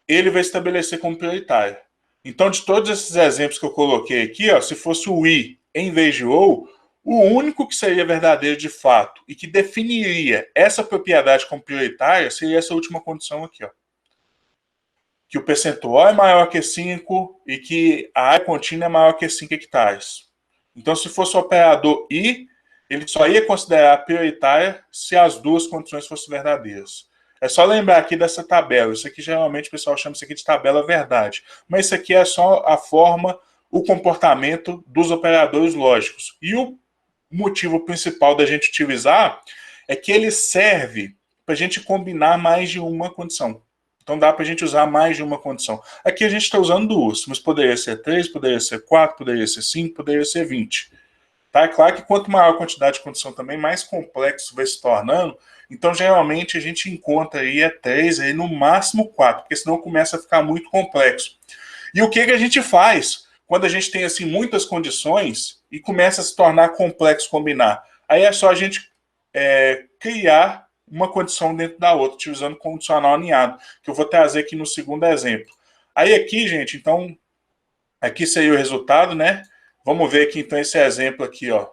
ele vai estabelecer como prioritário. Então, de todos esses exemplos que eu coloquei aqui, ó, se fosse o I em vez de ou, o único que seria verdadeiro de fato e que definiria essa propriedade como prioritária seria essa última condição aqui, ó. Que o percentual é maior que 5 e que a área contínua é maior que 5 hectares. Então, se fosse o operador I, ele só ia considerar prioritária se as duas condições fossem verdadeiras. É só lembrar aqui dessa tabela. Isso aqui, geralmente, o pessoal chama isso aqui de tabela verdade. Mas isso aqui é só a forma, o comportamento dos operadores lógicos. E o motivo principal da gente utilizar é que ele serve para a gente combinar mais de uma condição. Então dá para a gente usar mais de uma condição. Aqui a gente está usando duas, mas poderia ser 3, poderia ser 4, poderia ser 5, poderia ser 20. Tá? É claro que quanto maior a quantidade de condição também, mais complexo vai se tornando. Então, geralmente, a gente encontra aí 3, aí no máximo 4, porque senão começa a ficar muito complexo. E o que a gente faz quando a gente tem assim muitas condições e começa a se tornar complexo combinar? Aí é só a gente criar uma condição dentro da outra, utilizando condicional alinhado, que eu vou trazer aqui no segundo exemplo. Aí aqui, gente, então, aqui seria o resultado, né? Vamos ver aqui, então, esse exemplo aqui, ó.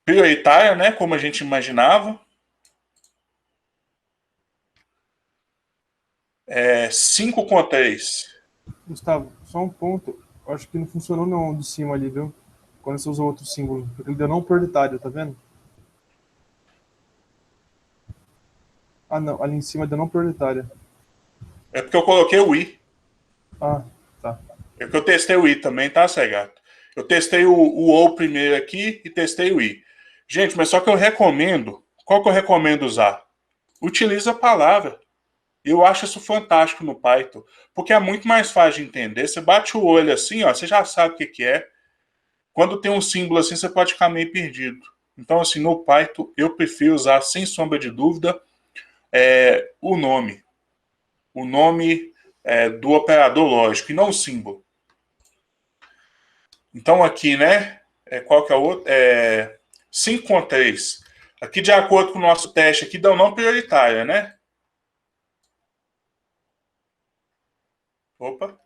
Prioritária, né? Como a gente imaginava. 5 com 3. Gustavo, só um ponto. Eu acho que não funcionou não de cima ali, viu? Quando você usou outro símbolo. Ele deu não prioritário, tá vendo? Ah, não. Ali em cima deu não prioritário. É porque eu coloquei o I. Ah, tá. É porque eu testei o I também, tá, Segato? Eu testei o ou primeiro aqui e testei o I. Gente, mas só que eu recomendo... Qual que eu recomendo usar? Utiliza a palavra. Eu acho isso fantástico no Python, porque é muito mais fácil de entender. Você bate o olho assim, ó, você já sabe o que é. Quando tem um símbolo assim, você pode ficar meio perdido. Então, assim, no Python, eu prefiro usar, sem sombra de dúvida, o nome. O nome do operador lógico, e não o símbolo. Então, aqui, né, qual que é o outro? 5 com 3. Aqui, de acordo com o nosso teste, aqui dá o não prioritário, né? Opa.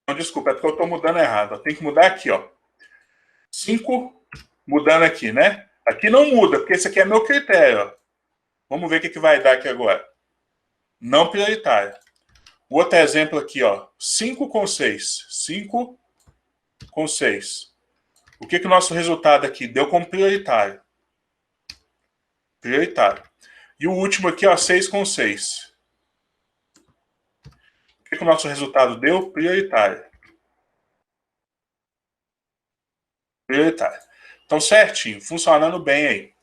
Não, desculpa, é porque eu estou mudando errado. Tem que mudar aqui, ó. 5 mudando aqui, né? Aqui não muda, porque esse aqui é meu critério, ó. Vamos ver o que vai dar aqui agora. Não prioritário. O outro exemplo aqui, ó. 5 com 6. 5 com 6. O que o nosso resultado aqui deu como prioritário? Prioritário. E o último aqui, ó, 6 com 6. O que o nosso resultado deu? Prioritário. Prioritário. Então, certinho, funcionando bem aí.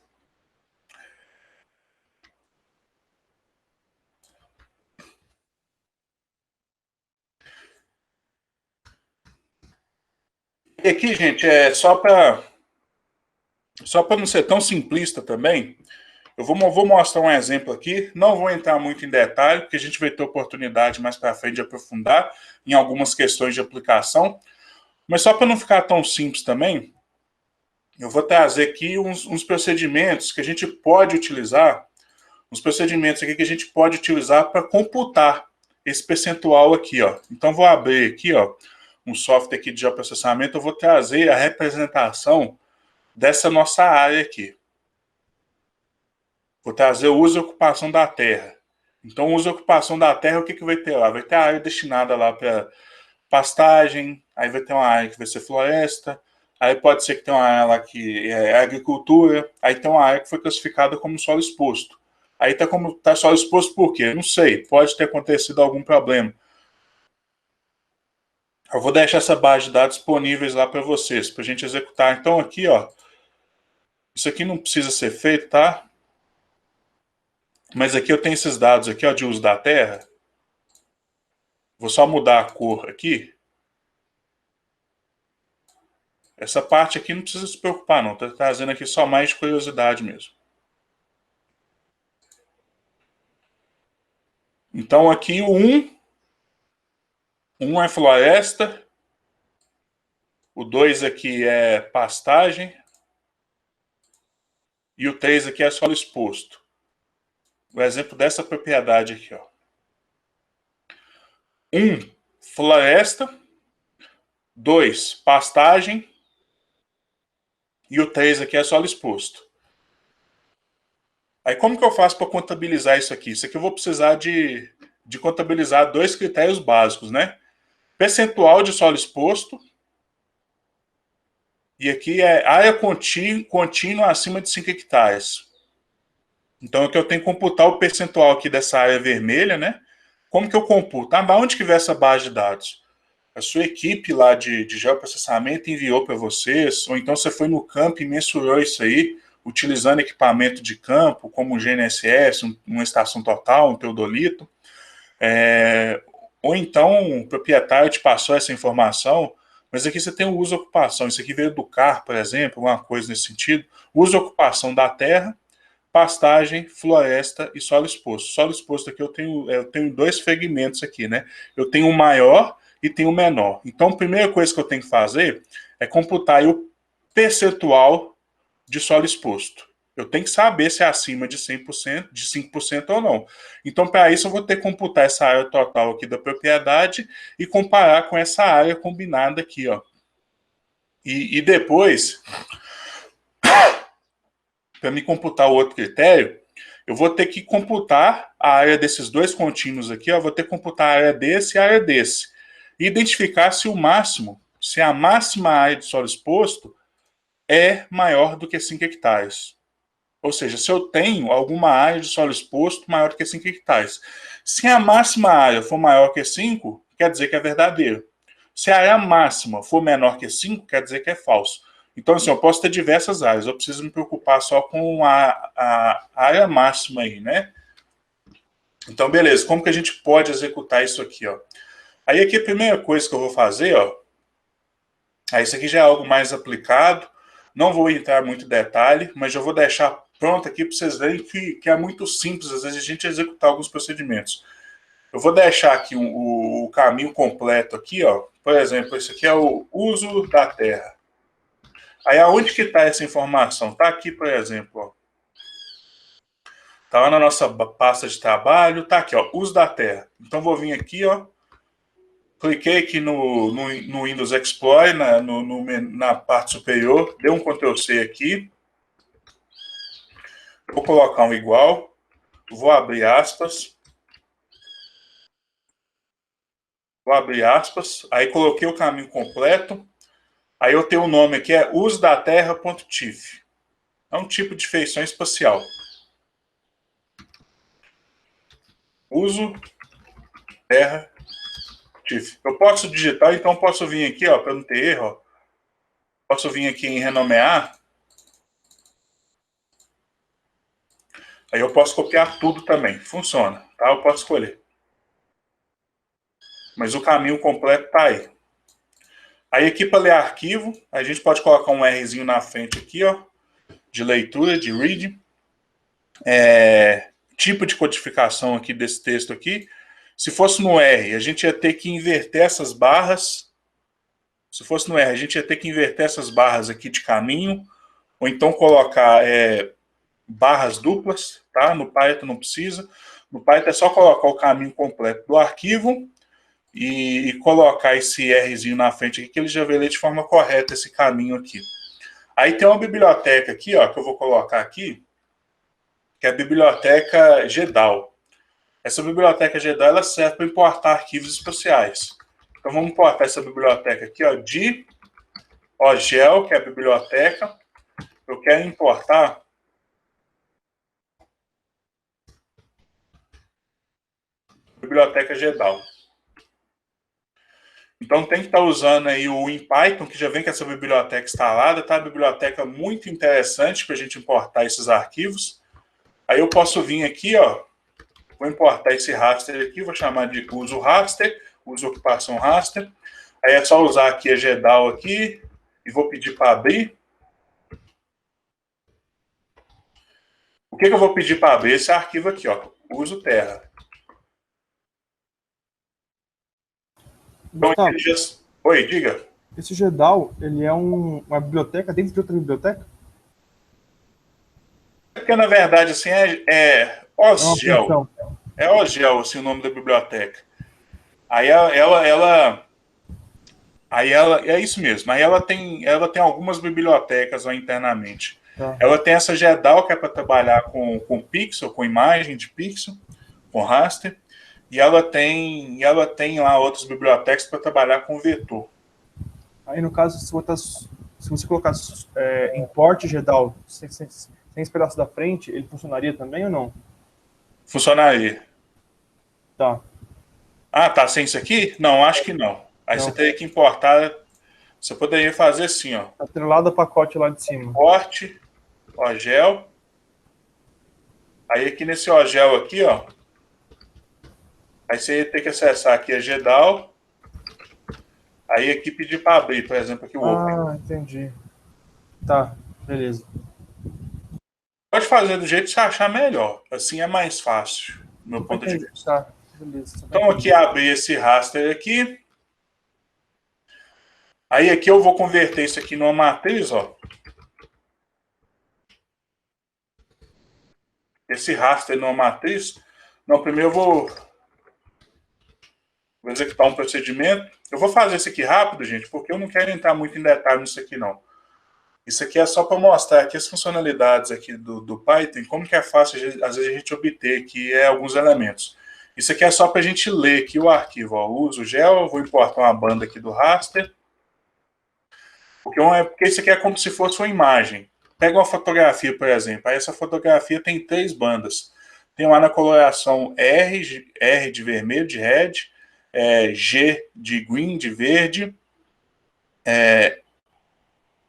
E aqui, gente, só para não ser tão simplista também, eu vou mostrar um exemplo aqui, não vou entrar muito em detalhe, porque a gente vai ter oportunidade mais para frente de aprofundar em algumas questões de aplicação, mas só para não ficar tão simples também, eu vou trazer aqui uns procedimentos que a gente pode utilizar, uns procedimentos aqui que a gente pode utilizar para computar esse percentual aqui, ó. Então, vou abrir aqui, ó, um software aqui de geoprocessamento, eu vou trazer a representação dessa nossa área aqui. Vou trazer o uso e ocupação da terra. Então, o uso e ocupação da terra, o que vai ter lá? Vai ter a área destinada lá para pastagem, aí vai ter uma área que vai ser floresta, aí pode ser que tenha uma área lá que é agricultura, aí tem uma área que foi classificada como solo exposto. Aí tá solo exposto por quê? Não sei, pode ter acontecido algum problema. Eu vou deixar essa base de dados disponíveis lá para vocês, para a gente executar. Então, aqui, ó, isso aqui não precisa ser feito, tá? Mas aqui eu tenho esses dados aqui, ó, de uso da terra. Vou só mudar a cor aqui. Essa parte aqui não precisa se preocupar, não. Estou trazendo aqui só mais de curiosidade mesmo. Então, aqui o 1 é floresta. O 2 aqui é pastagem. E o 3 aqui é solo exposto. O exemplo dessa propriedade aqui, ó. 1, floresta. 2, pastagem. E o 3 aqui é solo exposto. Aí como que eu faço para contabilizar isso aqui? Isso aqui eu vou precisar de contabilizar 2 critérios básicos, né? Percentual de solo exposto. E aqui é área contínua acima de 5 hectares. Então aqui eu tenho que computar o percentual aqui dessa área vermelha, né? Como que eu computo? Da onde que vem essa base de dados? A sua equipe lá de geoprocessamento enviou para vocês, ou então você foi no campo e mensurou isso aí, utilizando equipamento de campo, como um GNSS, uma estação total, um teodolito. Ou então o proprietário te passou essa informação, mas aqui você tem o uso e ocupação. Isso aqui veio do CAR, por exemplo, alguma coisa nesse sentido. Uso e ocupação da terra, pastagem, floresta e solo exposto. Solo exposto aqui eu tenho 2 fragmentos aqui, né? Eu tenho o maior e tenho o menor. Então, a primeira coisa que eu tenho que fazer é computar aí o percentual de solo exposto. Eu tenho que saber se é acima de 100%, de 5% ou não. Então, para isso, eu vou ter que computar essa área total aqui da propriedade e comparar com essa área combinada aqui, ó. E depois, para me computar o outro critério, eu vou ter que computar a área desses 2 contínuos aqui, ó, vou ter que computar a área desse e a área desse. E identificar se se a máxima área de solo exposto é maior do que 5 hectares. Ou seja, se eu tenho alguma área de solo exposto maior do que 5 hectares. Se a máxima área for maior que 5, quer dizer que é verdadeiro. Se a área máxima for menor que 5, quer dizer que é falso. Então, assim, eu posso ter diversas áreas. Eu preciso me preocupar só com a área máxima aí, né? Então, beleza. Como que a gente pode executar isso aqui, ó? Aí aqui a primeira coisa que eu vou fazer, ó, aí isso aqui já é algo mais aplicado, não vou entrar muito em detalhe, mas já vou deixar pronto aqui para vocês verem que é muito simples, às vezes a gente executar alguns procedimentos. Eu vou deixar aqui o caminho completo aqui, ó. Por exemplo, esse aqui é o uso da terra. Aí aonde que está essa informação? Está aqui, por exemplo, ó. Está lá na nossa pasta de trabalho, está aqui, ó, uso da terra. Então vou vir aqui, ó. Cliquei aqui no Windows Explorer, na parte superior, dei um Ctrl+C aqui. Vou colocar um igual, vou abrir aspas. Vou abrir aspas, aí coloquei o caminho completo. Aí eu tenho o nome aqui, é usodaterra.tif. É um tipo de feição espacial. Uso terra tif. Eu posso digitar, então posso vir aqui, ó, para não ter erro, ó. Posso vir aqui em renomear. Aí eu posso copiar tudo também. Funciona, tá? Eu posso escolher. Mas o caminho completo tá aí. Aí aqui para ler arquivo, a gente pode colocar um Rzinho na frente aqui, ó, de leitura, de read. Tipo de codificação aqui desse texto aqui. Se fosse no R, a gente ia ter que inverter essas barras. Se fosse no R, a gente ia ter que inverter essas barras aqui de caminho, ou então colocar barras duplas, tá? No Python não precisa. No Python é só colocar o caminho completo do arquivo e colocar esse Rzinho na frente aqui, que ele já vai ler de forma correta esse caminho aqui. Aí tem uma biblioteca aqui, ó, que eu vou colocar aqui, que é a biblioteca GEDAL. Essa biblioteca GEDAL ela serve para importar arquivos espaciais. Então vamos importar essa biblioteca aqui, ó, de OGEL, que é a biblioteca. Eu quero importar a biblioteca GEDAL. Então tem que estar usando aí o InPython, que já vem com essa biblioteca instalada, tá? Biblioteca muito interessante para a gente importar esses arquivos. Aí eu posso vir aqui, ó, vou importar esse raster aqui, vou chamar de uso raster, uso ocupação raster. Aí é só usar aqui a GEDAL aqui e vou pedir para abrir. O que eu vou pedir para abrir? Esse arquivo aqui, ó, uso terra. Então, Gustavo, oi, diga. esse GEDAL, ele é uma biblioteca dentro de outra biblioteca? Porque, na verdade, assim, É uma OSGEL. função. É OSGEL, assim, o nome da biblioteca. Aí ela é isso mesmo. Aí ela tem algumas bibliotecas lá internamente. Tá. Ela tem essa GEDAL, que é para trabalhar com pixel, com imagem de pixel, com raster. E ela tem lá outras bibliotecas para trabalhar com vetor. Aí, no caso, se você colocar import GEDAL sem esse pedaço da frente, ele funcionaria também ou não? Funcionaria. Tá. Ah, tá sem isso aqui? Não, acho que não. Aí Não. você teria que importar. Você poderia fazer assim, ó. Atrelado ao pacote lá de cima. Import, OGEL. Aí aqui nesse OGEL aqui, ó. Aí você ia ter que acessar aqui a GEDAL. Aí aqui pedir para abrir, por exemplo, aqui o Open. Ah, entendi. Tá, beleza. Pode fazer do jeito que você achar melhor. Assim é mais fácil, do meu ponto de vista. Tá, beleza. Então aqui abrir esse raster aqui. Aí aqui eu vou converter isso aqui numa matriz, ó. Esse raster numa matriz. Não, primeiro eu vou executar um procedimento. Eu vou fazer isso aqui rápido, gente, porque eu não quero entrar muito em detalhe nisso aqui, não. Isso aqui é só para mostrar aqui as funcionalidades aqui do Python, como que é fácil, às vezes, a gente obter aqui alguns elementos. Isso aqui é só para a gente ler aqui o arquivo. Ó. Uso gel, vou importar uma banda aqui do raster. Porque isso aqui é como se fosse uma imagem. Pega uma fotografia, por exemplo. Aí essa fotografia tem 3 bandas. Tem lá na coloração R de vermelho, de red, G de green, de verde,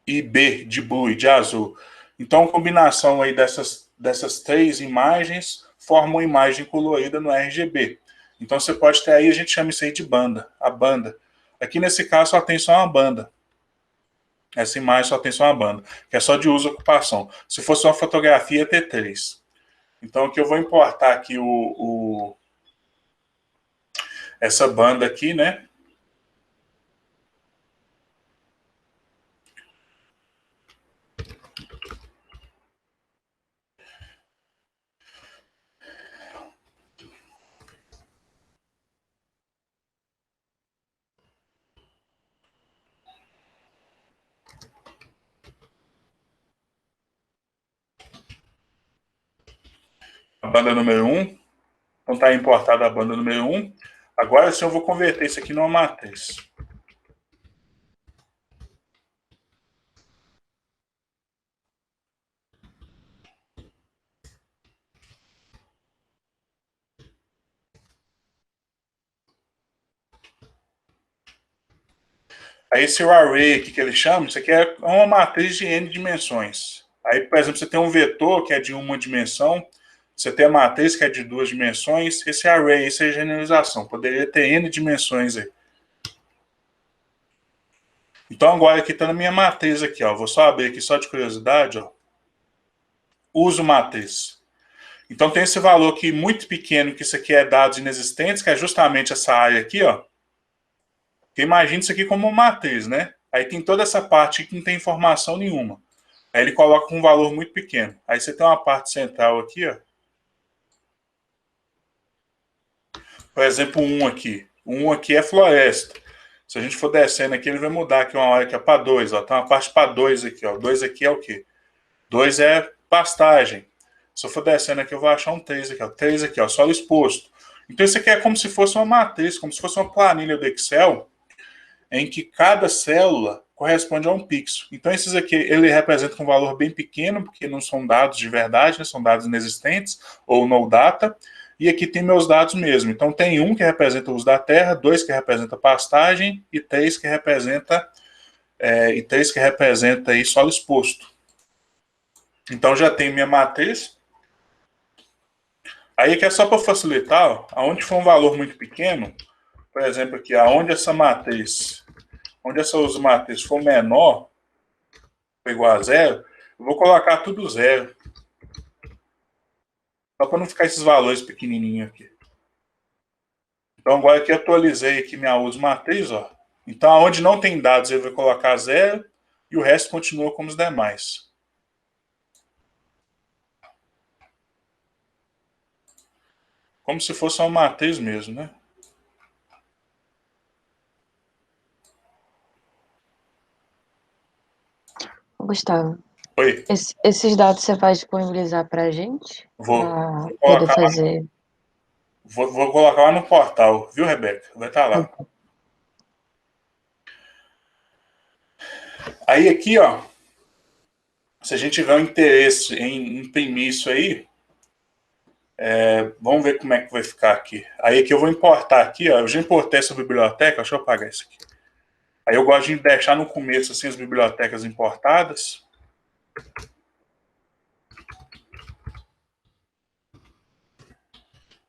e B de blue, de azul. Então, a combinação aí dessas 3 imagens forma uma imagem colorida no RGB. Então você pode ter aí, a gente chama isso aí de banda, a banda. Aqui nesse caso só tem só uma banda. Essa imagem só tem só uma banda, que é só de uso e ocupação. Se fosse uma fotografia, ia ter 3. Então aqui eu vou importar aqui essa banda aqui, né? A banda número 1. Então está importada a banda número 1. Agora sim eu vou converter isso aqui numa matriz. Aí esse array aqui que ele chama, isso aqui é uma matriz de n dimensões. Aí, por exemplo, você tem um vetor que é de uma dimensão, você tem a matriz que é de 2 dimensões, esse array, isso é generalização, poderia ter n dimensões aí. Então agora aqui está na minha matriz aqui, ó. Vou só abrir aqui só de curiosidade, ó. Uso matriz. Então tem esse valor aqui muito pequeno, que isso aqui é dados inexistentes, que é justamente essa área aqui, ó. Imagina isso aqui como uma matriz, né? Aí tem toda essa parte aqui que não tem informação nenhuma. Aí ele coloca um valor muito pequeno. Aí você tem uma parte central aqui, ó. Por exemplo, 1 aqui. 1 aqui é floresta. Se a gente for descendo aqui, ele vai mudar aqui uma hora que é para 2, ó. Tem uma parte para 2 aqui, ó. 2 aqui é o quê? 2 é pastagem. Se eu for descendo aqui, eu vou achar um 3 aqui, ó. 3 aqui, ó, solo exposto. Então isso aqui é como se fosse uma matriz, como se fosse uma planilha do Excel, em que cada célula corresponde a um pixel. Então esses aqui, ele representa um valor bem pequeno, porque não são dados de verdade, né? São dados inexistentes, ou no data. E aqui tem meus dados mesmo. Então tem 1 que representa o uso da terra, 2 que representa pastagem, e 3 que representa aí solo exposto. Então já tem minha matriz. Aí que é só para facilitar, ó, aonde for um valor muito pequeno, por exemplo aqui, aonde essa matriz, onde essa uso matriz for menor, ou igual a 0, eu vou colocar tudo 0. Só para não ficar esses valores pequenininhos aqui. Então agora aqui atualizei aqui minha uso matriz, ó. Então aonde não tem dados eu vou colocar 0 e o resto continua como os demais. Como se fosse uma matriz mesmo, né? Gustavo, Oi. esses dados você vai disponibilizar para a gente? Vou Poder colocar fazer. Vou colocar lá no portal, viu, Rebeca? Vai estar lá. Aí aqui, ó, se a gente tiver um interesse em imprimir isso aí, vamos ver como é que vai ficar aqui. Aí aqui eu vou importar aqui, ó, eu já importei essa biblioteca, deixa eu apagar isso aqui. Aí eu gosto de deixar no começo assim as bibliotecas importadas.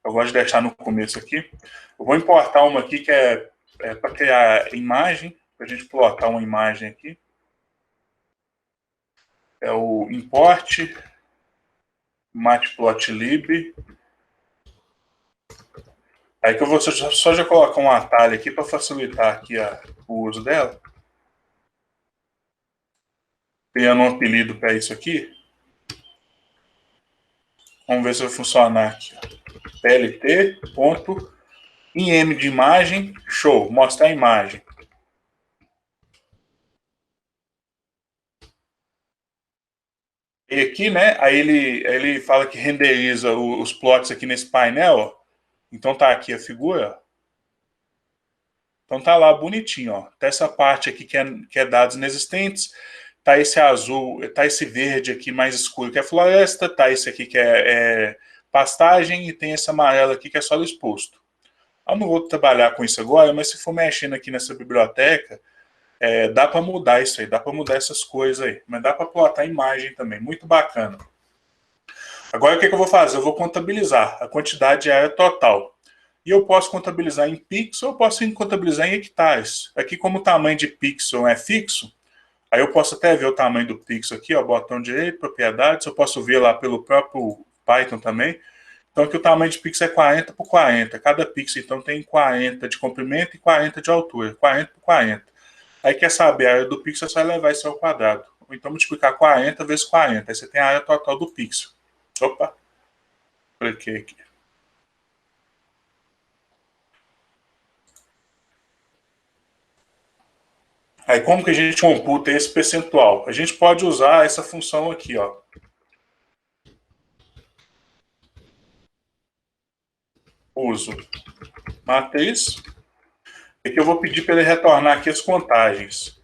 Eu gosto de deixar no começo aqui. Eu vou importar uma aqui que é para criar imagem, para a gente plotar uma imagem aqui. É o import matplotlib. Aí que eu vou só já colocar um atalho aqui para facilitar aqui o uso dela. Criando um apelido para isso aqui. Vamos ver se vai funcionar aqui. plt.im de imagem, show, mostrar a imagem. E aqui, né, aí ele fala que renderiza os plots aqui nesse painel, ó. Então tá aqui a figura. Então tá lá bonitinho, ó. Tá essa parte aqui que é dados inexistentes, tá esse azul, tá esse verde aqui mais escuro que é floresta, tá esse aqui que é pastagem e tem esse amarelo aqui que é solo exposto. Eu não vou trabalhar com isso agora, mas se for mexendo aqui nessa biblioteca, dá para mudar isso aí, dá para mudar essas coisas aí, mas dá para plotar a imagem também, muito bacana. Agora o que eu vou fazer? Eu vou contabilizar a quantidade de área total. e eu posso contabilizar em pixel, eu posso contabilizar em hectares. Aqui, como o tamanho de pixel é fixo, aí eu posso até ver o tamanho do pixel aqui, ó, botão direito, propriedades, eu posso ver lá pelo próprio Python também. Então aqui o tamanho de pixel é 40 por 40. Cada pixel, então, tem 40 de comprimento e 40 de altura. 40 por 40. Aí quer saber a área do pixel, você vai levar isso ao quadrado. Ou então multiplicar 40 vezes 40. Aí você tem a área total do pixel. Opa! Cliquei aqui. Aí como que a gente computa esse percentual? A gente pode usar essa função aqui, ó. Uso matriz. Aqui eu vou pedir para ele retornar aqui as contagens.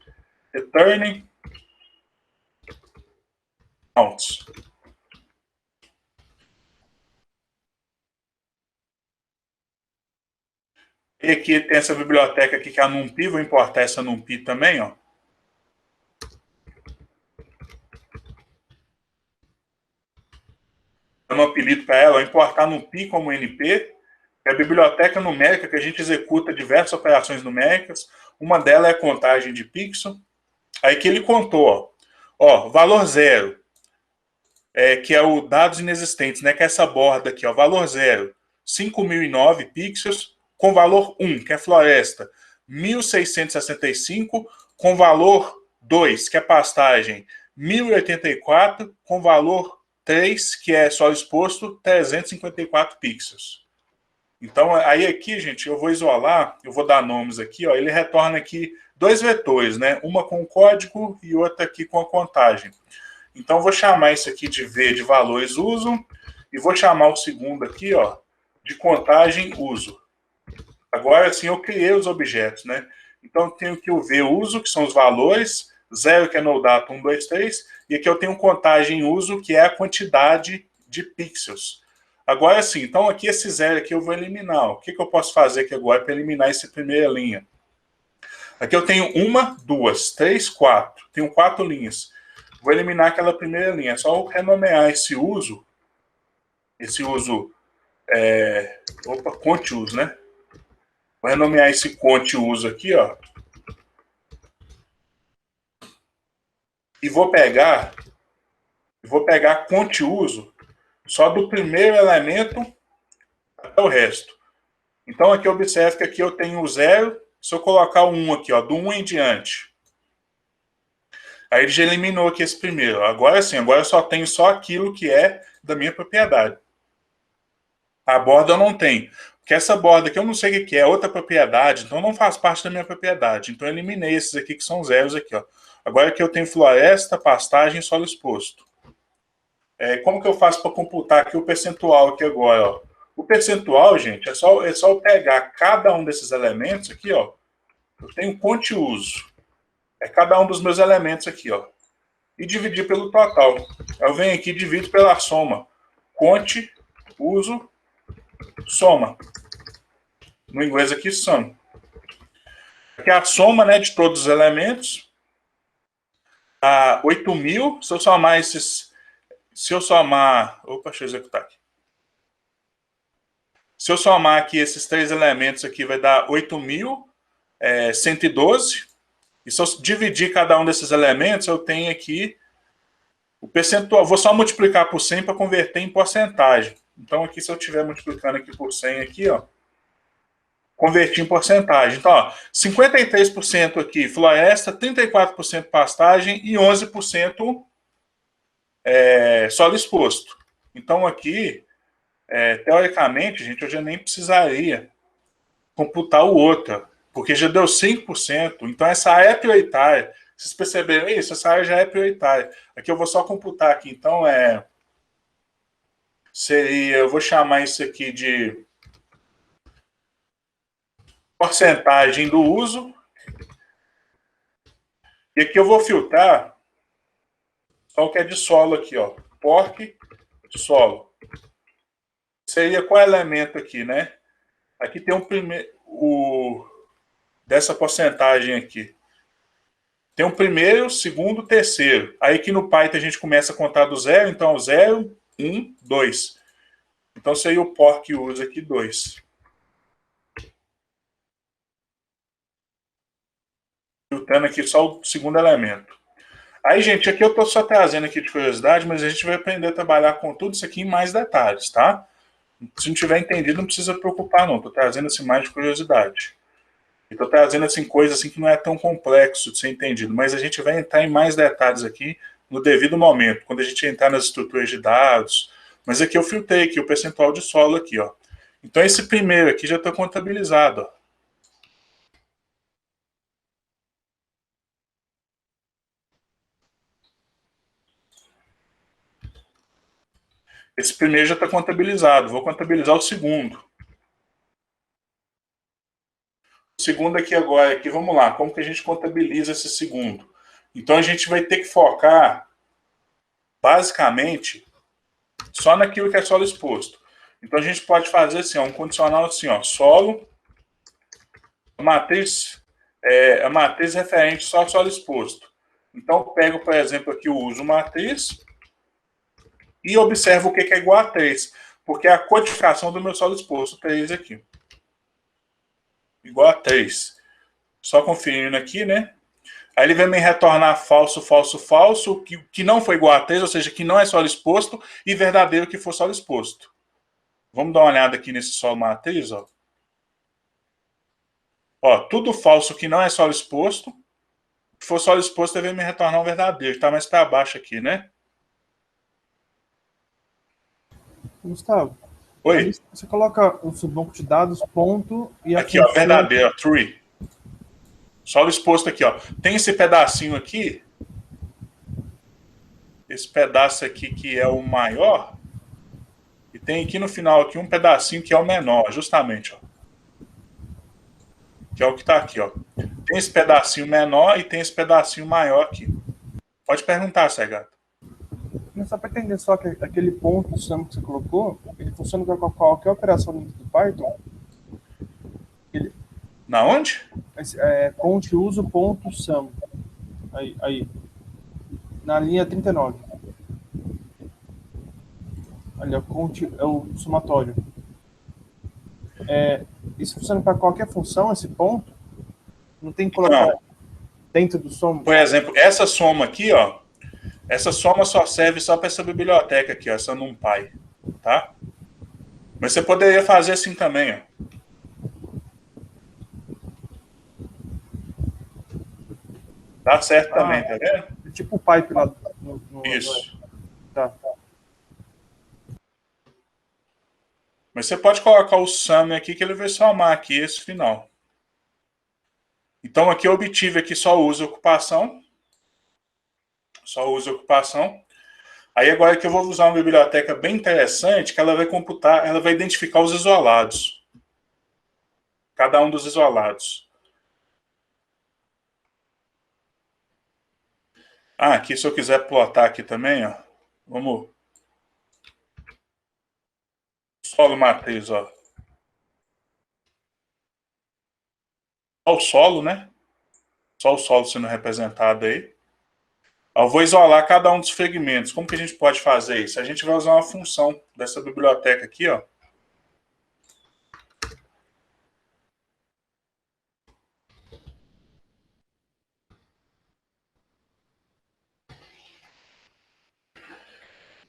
Returning counts. E aqui tem essa biblioteca aqui que é a NumPy, vou importar essa NumPy também, ó. Dando um apelido para ela, importar NumPy como NP, é a biblioteca numérica que a gente executa diversas operações numéricas. Uma delas é a contagem de pixel. Aí que ele contou, ó, valor 0, que é o dados inexistentes, né, que é essa borda aqui, ó, valor 0, 5.009 pixels, com valor 1, que é floresta, 1.665, com valor 2, que é pastagem, 1.084, com valor 3, que é solo exposto, 354 pixels. Então, aí aqui, gente, eu vou isolar, eu vou dar nomes aqui, ó, ele retorna aqui dois vetores, né, uma com código e outra aqui com a contagem. Então, eu vou chamar isso aqui de V de valores uso, e vou chamar o segundo aqui, ó, de contagem uso. Agora, sim, eu criei os objetos, né? Então, eu tenho aqui o V uso, que são os valores, 0, que é no data 1, 2, 3, e aqui eu tenho contagem uso, que é a quantidade de pixels. Agora, sim, então aqui esse 0 aqui eu vou eliminar. O que eu posso fazer aqui agora para eliminar essa primeira linha? Aqui eu tenho 1, 2, 3, 4. Tenho 4 linhas. Vou eliminar aquela primeira linha. É só eu renomear esse uso. Conte-uso, né? Vou renomear esse conte-uso aqui, ó. E vou pegar conte-uso só do primeiro elemento até o resto. Então aqui observe que aqui eu tenho o 0. Se eu colocar o 1 aqui, ó, do 1 em diante. Aí ele já eliminou aqui esse primeiro. Agora sim, agora eu só tenho só aquilo que é da minha propriedade. A borda eu não tenho. Porque essa borda aqui eu não sei o que é outra propriedade, então não faz parte da minha propriedade. Então eu eliminei esses aqui que são zeros aqui, ó. Agora aqui eu tenho floresta, pastagem e solo exposto. Como que eu faço para computar aqui o percentual aqui agora, ó? O percentual, gente, é só eu pegar cada um desses elementos aqui, ó. Eu tenho conte-uso. É cada um dos meus elementos aqui, ó. E dividir pelo total. Eu venho aqui e divido pela soma. Conte, uso, soma. No inglês aqui, sum. Aqui é a soma, né, de todos os elementos. A 8.000, se eu somar esses... Se eu somar... Opa, deixa eu executar aqui. Se eu somar aqui esses três elementos aqui, vai dar 8.112. E se eu dividir cada um desses elementos, eu tenho aqui o percentual. Vou só multiplicar por 100 para converter em porcentagem. Então, aqui, se eu estiver multiplicando aqui por 100, aqui, ó, convertir em porcentagem. Então, ó, 53% aqui floresta, 34% pastagem e 11% solo exposto. Então, aqui, teoricamente, gente, eu já nem precisaria computar o outro, porque já deu 5%. Então, essa área é prioritária. Vocês perceberam isso? Essa área já é prioritária. Aqui eu vou só computar aqui. Então, eu vou chamar isso aqui de porcentagem do uso. E aqui eu vou filtrar só o que é de solo aqui, ó. Porc, solo. Seria qual elemento aqui, né? Aqui tem dessa porcentagem aqui. Tem o primeiro, segundo, terceiro. Aí aqui no Python a gente começa a contar do 0, então 0, 1, 2. Então seria o porc usa aqui 2. filtrando aqui só o segundo elemento. Aí, gente, aqui eu estou só trazendo aqui de curiosidade, mas a gente vai aprender a trabalhar com tudo isso aqui em mais detalhes, tá? Se não tiver entendido, não precisa preocupar, não. Estou trazendo assim mais de curiosidade. Estou trazendo assim coisas assim que não é tão complexo de ser entendido, mas a gente vai entrar em mais detalhes aqui no devido momento, quando a gente entrar nas estruturas de dados. Mas aqui eu filtrei aqui o percentual de solo aqui, ó. Então esse primeiro aqui já está contabilizado, ó. Esse primeiro já está contabilizado. Vou contabilizar o segundo. O segundo aqui agora, aqui, vamos lá. Como que a gente contabiliza esse segundo? Então a gente vai ter que focar, basicamente, só naquilo que é solo exposto. Então a gente pode fazer assim, ó, um condicional assim, ó, solo, a matriz referente só ao solo exposto. Então eu pego, por exemplo, aqui o uso matriz e observo o que é igual a 3, porque é a codificação do meu solo exposto, 3 aqui. Igual a 3. Só conferindo aqui, né? Aí ele vai me retornar falso, falso, falso, que não foi igual a 3, ou seja, que não é solo exposto, e verdadeiro que for solo exposto. Vamos dar uma olhada aqui nesse solo matriz, ó. Ó, tudo falso que não é solo exposto. Se for solo exposto, ele vai me retornar um verdadeiro, que está mais para baixo aqui, né? Gustavo, ali Oi? você coloca o subbanco de dados, ponto, e a Aqui, ó, função... verdadeiro, ó, true. Solo exposto aqui, ó. Tem esse pedacinho aqui. Esse pedaço aqui que é o maior. E tem aqui no final aqui um pedacinho que é o menor, justamente, ó. Que é o que está aqui, ó. Tem esse pedacinho menor e tem esse pedacinho maior aqui. Pode perguntar, Segato. Não, só para entender só que aquele ponto sum que você colocou, ele funciona com qualquer operação dentro do Python. Ele, Na onde? conte uso ponto sum. Aí. Na linha 39. Ali, é o somatório. Isso funciona para qualquer função, esse ponto? Não tem que colocar Não. dentro do soma? Por exemplo, essa soma aqui, ó. Essa soma só serve só para essa biblioteca aqui, ó, essa NumPy, tá? Mas você poderia fazer assim também, ó. Dá certo também, tá vendo? É tipo o pipe lá Isso. Tá. Mas você pode colocar o sum aqui que ele vai somar aqui esse final. Então aqui eu obtive aqui só uso e ocupação. Só uso e ocupação. Aí agora que eu vou usar uma biblioteca bem interessante, que ela vai computar, ela vai identificar os isolados. Cada um dos isolados. Ah, aqui se eu quiser plotar aqui também, ó. Vamos. Solo matriz, ó. Só o solo, né? Só o solo sendo representado aí. Eu vou isolar cada um dos fragmentos. Como que a gente pode fazer isso? A gente vai usar uma função dessa biblioteca aqui, ó.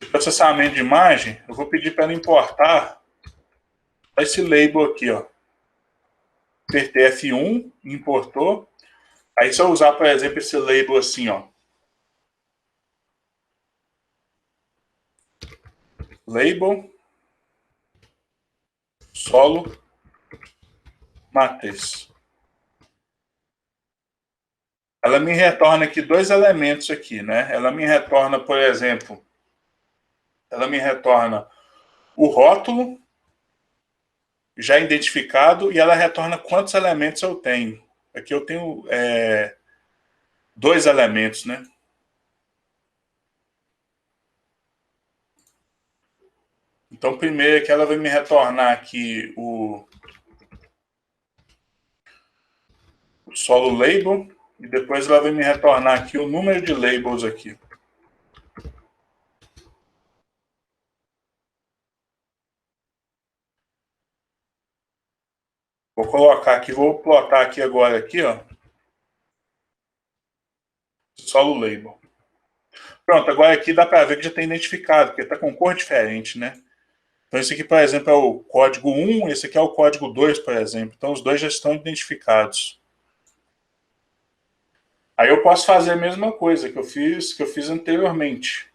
Processamento de imagem, eu vou pedir para ela importar esse label aqui, ó. Apertei F1, importou. Aí se eu usar, por exemplo, esse label assim, ó. Label solo matriz. Ela me retorna aqui dois elementos aqui, né? Ela me retorna, por exemplo, ela me retorna o rótulo já identificado e ela retorna quantos elementos eu tenho. Aqui eu tenho dois elementos, né? Então, primeiro é que ela vai me retornar aqui o solo label e depois ela vai me retornar aqui o número de labels aqui. Vou colocar aqui, vou plotar aqui agora aqui, ó. solo label. Pronto, agora aqui dá para ver que já tem identificado, porque está com cor diferente, né? Então esse aqui, por exemplo, é o código 1, esse aqui é o código 2, por exemplo. Então os dois já estão identificados. Aí eu posso fazer a mesma coisa que eu fiz anteriormente.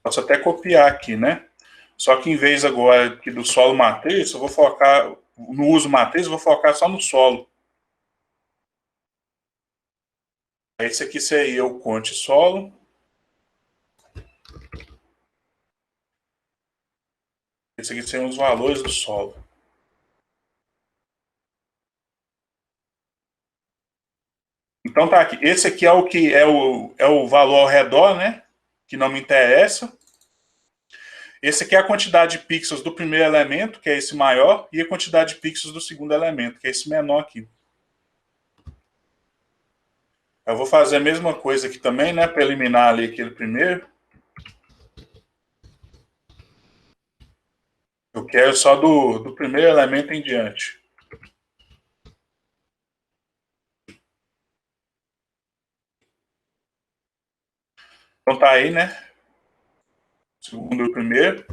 Posso até copiar aqui, né? Só que em vez agora aqui do solo matriz, eu vou focar no uso matriz, eu vou focar só no solo. Esse aqui seria o conte solo. Esse aqui seriam os valores do solo. Então tá aqui. Esse aqui é o que é o valor ao redor, né? Que não me interessa. Esse aqui é a quantidade de pixels do primeiro elemento, que é esse maior, e a quantidade de pixels do segundo elemento, que é esse menor aqui. Eu vou fazer a mesma coisa aqui também, né? Para eliminar ali aquele primeiro. Eu quero só do primeiro elemento em diante. Então tá aí, né? Segundo e o primeiro.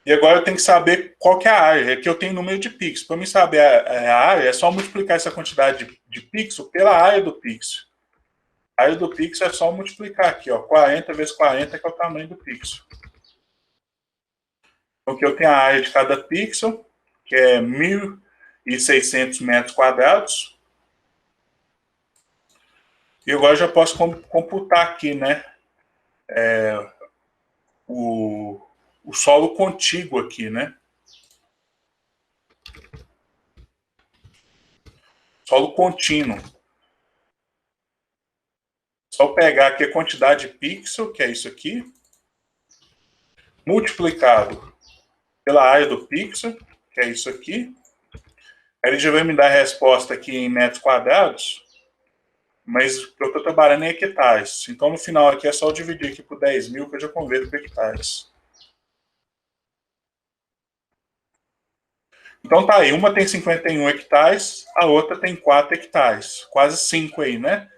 E agora eu tenho que saber qual que é a área. Aqui eu tenho número de pixels. Para mim saber a área, é só multiplicar essa quantidade de pixel pela área do pixel. A área do pixel é só multiplicar aqui, ó. 40 vezes 40, que é o tamanho do pixel. Então aqui eu tenho a área de cada pixel, que é 1.600 metros quadrados. E agora eu já posso computar aqui, né? O solo contíguo aqui, né? Solo contínuo. Só pegar aqui a quantidade de pixel, que é isso aqui, multiplicado pela área do pixel, que é isso aqui. Ele já vai me dar a resposta aqui em metros quadrados, mas eu estou trabalhando em hectares. Então, no final aqui é só eu dividir aqui por 10.000, que eu já converto para hectares. Então tá aí, uma tem 51 hectares, a outra tem 4 hectares, quase 5 aí, né?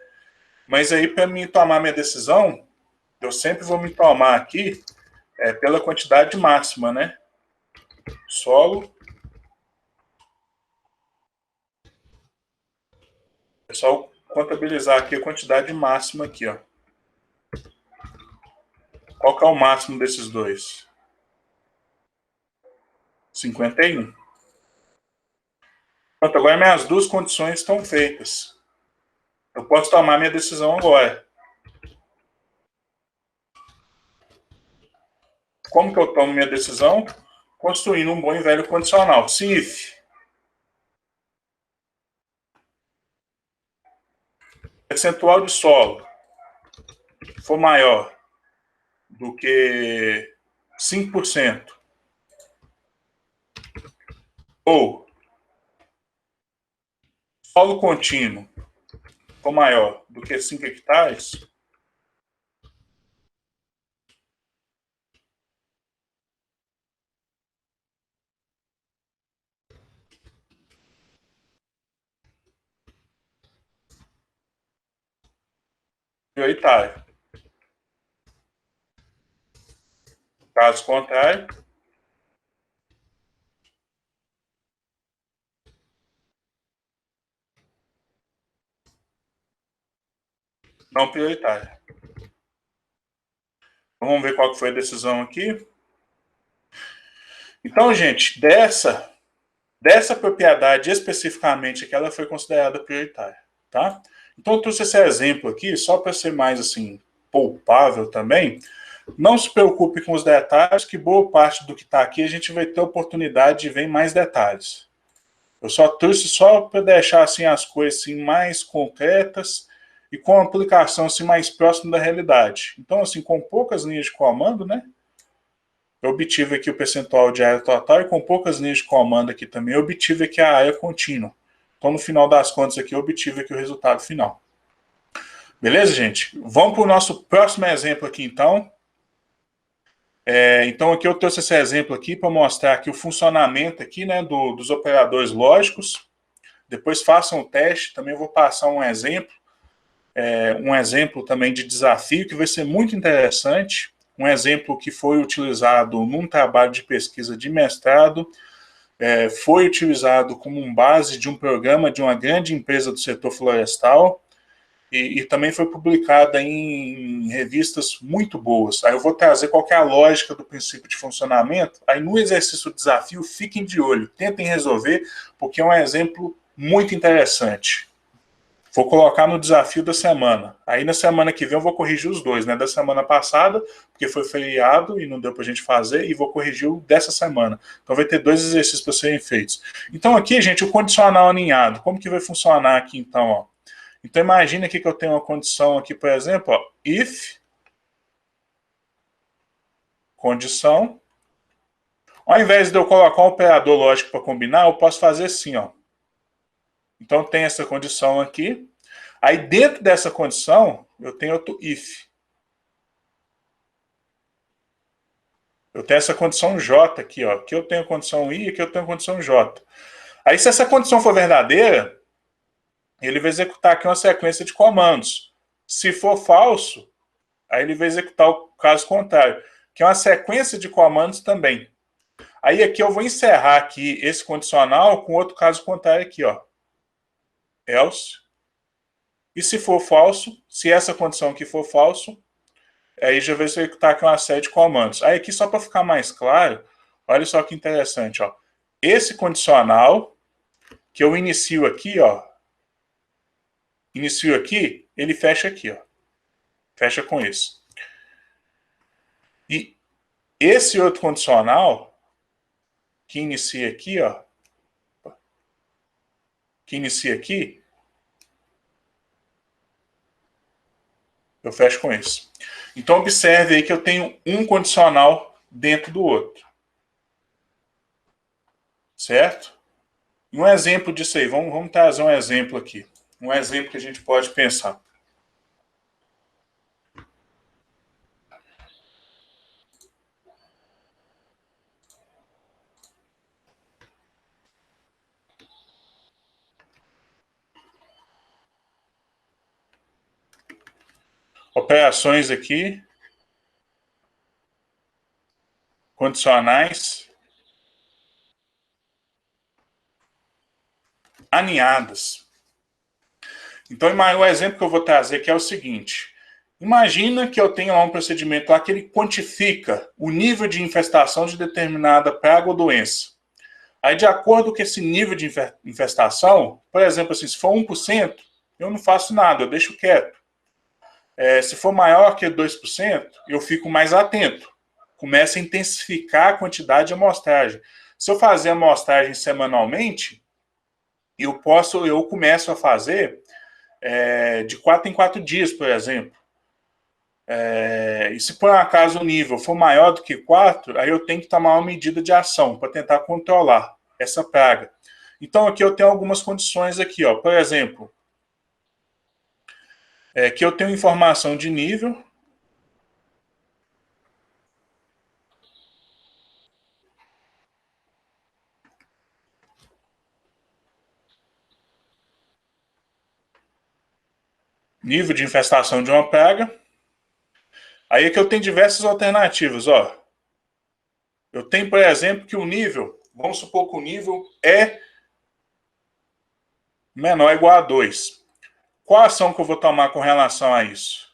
Mas aí, para mim tomar minha decisão, eu sempre vou me tomar aqui pela quantidade máxima, né? Solo. É só contabilizar aqui a quantidade máxima aqui, ó. Qual que é o máximo desses dois? 51. Pronto, agora minhas duas condições estão feitas. Eu posso tomar minha decisão agora. Como que eu tomo minha decisão? Construindo um bom e velho condicional. Se if percentual de solo for maior do que 5%, ou solo contínuo for maior do que 5 hectares, prioritário. Caso contrário, não prioritário. Então, vamos ver qual foi a decisão aqui. Então, gente, dessa propriedade especificamente que ela foi considerada prioritária, tá? Então, eu trouxe esse exemplo aqui só para ser mais, assim, poupável também. Não se preocupe com os detalhes, que boa parte do que está aqui a gente vai ter oportunidade de ver em mais detalhes. Eu só trouxe só para deixar assim, as coisas assim, mais concretas e com aplicação assim, mais próxima da realidade. Então, assim, com poucas linhas de comando, né? Eu obtive aqui o percentual de área total e com poucas linhas de comando aqui também, eu obtive aqui a área contínua. Então, no final das contas aqui, eu obtive aqui o resultado final. Beleza, gente? Vamos para o nosso próximo exemplo aqui, então. Então, aqui eu trouxe esse exemplo aqui para mostrar aqui o funcionamento aqui, né, dos operadores lógicos. Depois façam o teste, também vou passar um exemplo também de desafio que vai ser muito interessante. Um exemplo que foi utilizado num trabalho de pesquisa de mestrado, foi utilizado como base de um programa de uma grande empresa do setor florestal, e também foi publicada em revistas muito boas. Aí eu vou trazer qual que é a lógica do princípio de funcionamento. Aí no exercício do desafio, fiquem de olho, tentem resolver, porque é um exemplo muito interessante. Vou colocar no desafio da semana. Aí na semana que vem eu vou corrigir os dois, né? Da semana passada, porque foi feriado e não deu pra gente fazer, e vou corrigir o dessa semana. Então vai ter 2 exercícios para serem feitos. Então aqui, gente, o condicional aninhado. Como que vai funcionar aqui então, ó? Então imagine aqui que eu tenho uma condição aqui, por exemplo, ó, if condição. Ao invés de eu colocar um operador lógico para combinar, eu posso fazer assim, ó. Então tem essa condição aqui. Aí dentro dessa condição, eu tenho outro if. Eu tenho essa condição J aqui, ó. Aqui eu tenho a condição I, aqui eu tenho a condição J. Aí se essa condição for verdadeira, ele vai executar aqui uma sequência de comandos. Se for falso, aí ele vai executar o caso contrário, que é uma sequência de comandos também. Aí aqui eu vou encerrar aqui esse condicional com outro caso contrário aqui, ó. Else. E se for falso, se essa condição aqui for falso, aí já vai executar aqui uma série de comandos. Aí aqui, só para ficar mais claro, olha só que interessante, ó. Esse condicional que eu inicio aqui, ó, ele fecha aqui, ó. Fecha com isso. E esse outro condicional que inicia aqui, ó, eu fecho com isso. Então observe aí que eu tenho um condicional dentro do outro. Certo? E um exemplo disso aí, vamos trazer um exemplo aqui. Um exemplo que a gente pode pensar. Operações aqui, condicionais, aninhadas. Então, o exemplo que eu vou trazer aqui é o seguinte. Imagina que eu tenho lá um procedimento lá que ele quantifica o nível de infestação de determinada praga ou doença. Aí, de acordo com esse nível de infestação, por exemplo, assim, se for 1%, eu não faço nada, eu deixo quieto. Se for maior que 2%, eu fico mais atento. Começa a intensificar a quantidade de amostragem. Se eu fazer amostragem semanalmente, eu começo a fazer de 4 em 4 dias, por exemplo. E se por um acaso o nível for maior do que 4, aí eu tenho que tomar uma medida de ação para tentar controlar essa praga. Então aqui eu tenho algumas condições aqui, ó. Por exemplo, que eu tenho informação de nível. Nível de infestação de uma praga. Aí aqui eu tenho diversas alternativas, ó. Eu tenho, por exemplo, que o nível, vamos supor que o nível é menor ou igual a 2. Qual a ação que eu vou tomar com relação a isso?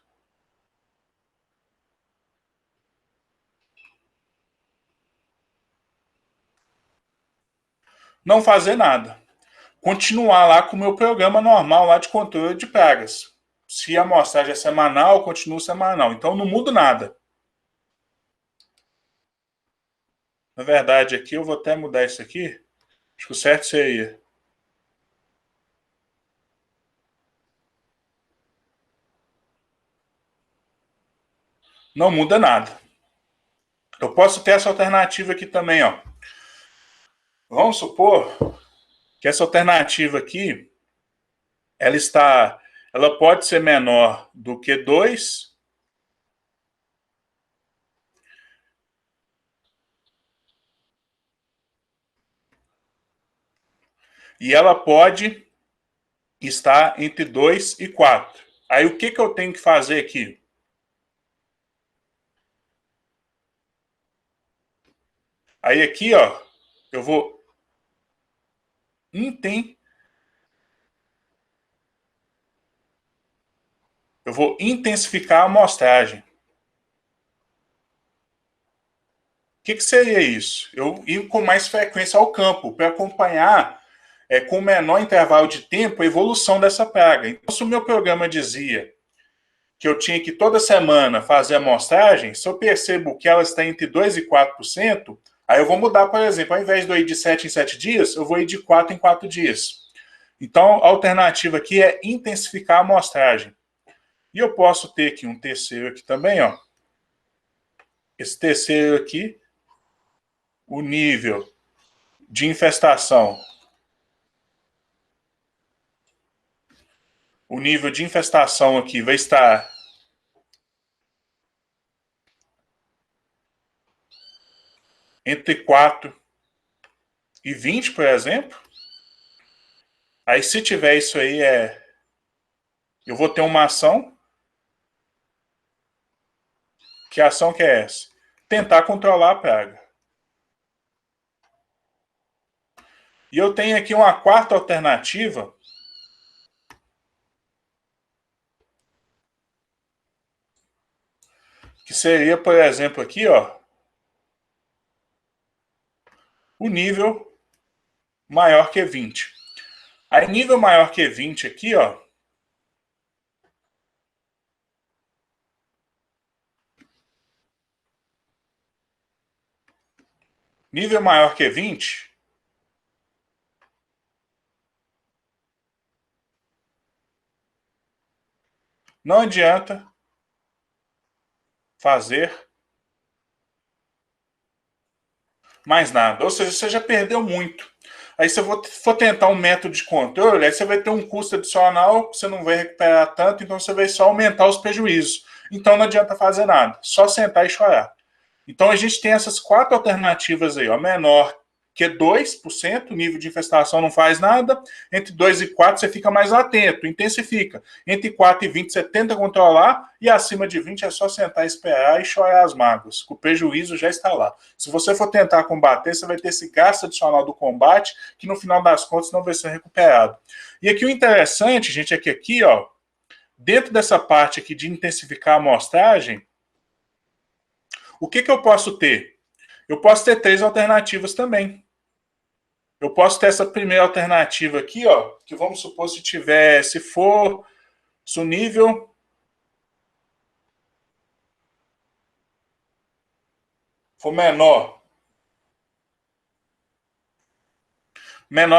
Não fazer nada. Continuar lá com o meu programa normal lá de controle de pragas. Se a amostragem é semanal, eu continuo semanal. Então não muda nada. Na verdade, aqui eu vou até mudar isso aqui. Acho que o certo seria... Não muda nada. Eu posso ter essa alternativa aqui também, ó. Vamos supor que essa alternativa aqui, ela está ela pode ser menor do que 2, e ela pode estar entre 2 e 4. Aí o que eu tenho que fazer aqui? Aí aqui, ó, eu vou intensificar a amostragem. O que seria isso? Eu ir com mais frequência ao campo para acompanhar com menor intervalo de tempo a evolução dessa praga. Então, se o meu programa dizia que eu tinha que toda semana fazer a amostragem, se eu percebo que ela está entre 2% e 4%, aí eu vou mudar, por exemplo, ao invés de eu ir de 7 em 7 dias, eu vou ir de 4 em 4 dias. Então, a alternativa aqui é intensificar a amostragem. E eu posso ter aqui um terceiro aqui também, ó. Esse terceiro aqui, o nível de infestação. O nível de infestação aqui vai estar entre 4 e 20, por exemplo. Aí, se tiver isso aí, eu vou ter uma ação. Que ação que é essa? Tentar controlar a praga. E eu tenho aqui uma quarta alternativa, que seria, por exemplo, aqui, ó, o nível maior que 20. Aí, nível maior que 20 aqui, ó, nível maior que 20, não adianta fazer mais nada. Ou seja, você já perdeu muito. Aí se eu for tentar um método de controle, aí você vai ter um custo adicional, você não vai recuperar tanto, então você vai só aumentar os prejuízos. Então não adianta fazer nada, só sentar e chorar. Então a gente tem essas quatro alternativas aí, ó, menor que 2%, o nível de infestação não faz nada, entre 2 e 4 você fica mais atento, intensifica. Entre 4 e 20 você tenta controlar, e acima de 20 é só sentar, esperar e chorar as mágoas, o prejuízo já está lá. Se você for tentar combater, você vai ter esse gasto adicional do combate, que no final das contas não vai ser recuperado. E aqui o interessante, gente, é que aqui, ó, dentro dessa parte aqui de intensificar a amostragem, o que eu posso ter? Eu posso ter três alternativas também. Eu posso ter essa primeira alternativa aqui, ó, que vamos supor se o nível for menor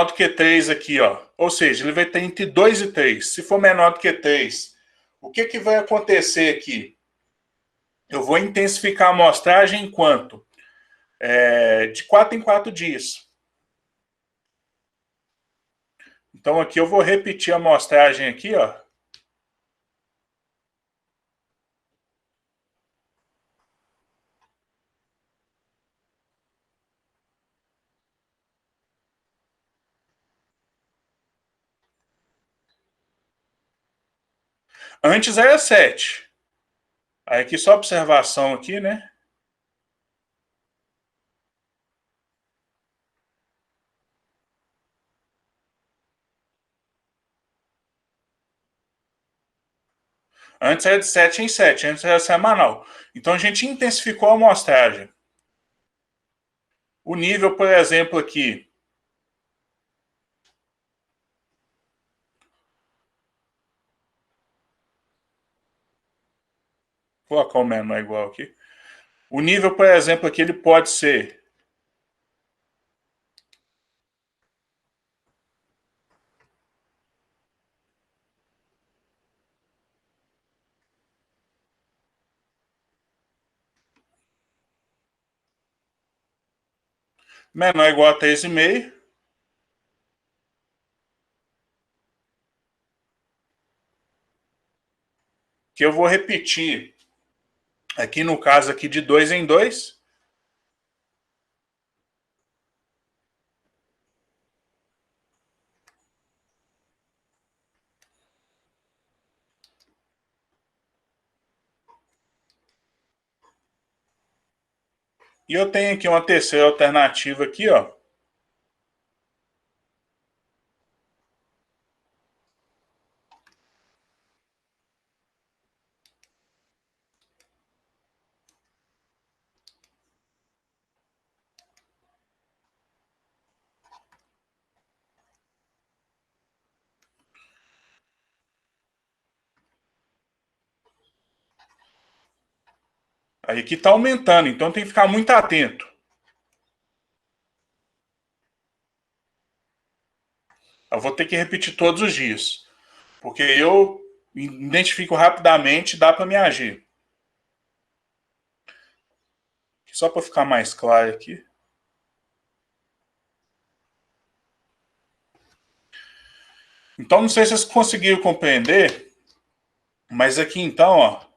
do que 3 aqui, ó. Ou seja, ele vai ter entre 2 e 3. Se for menor do que 3, o que vai acontecer aqui? Eu vou intensificar a amostragem enquanto? De 4 em 4 dias. Então aqui eu vou repetir a amostragem aqui, ó. Antes era 7. Aí aqui só observação aqui, né? Antes era de 7 em 7, antes era semanal. Então a gente intensificou a amostragem. O nível, por exemplo, aqui. Vou colocar o menor igual aqui. O nível, por exemplo, aqui ele pode ser menor ou igual a 3,5. que eu vou repetir aqui no caso aqui de 2 em 2. E eu tenho aqui uma terceira alternativa aqui, ó. Aí aqui está aumentando, então tem que ficar muito atento. Eu vou ter que repetir todos os dias, porque eu identifico rapidamente, dá para me agir. Só para ficar mais claro aqui. Então, não sei se vocês conseguiram compreender, mas aqui então, ó,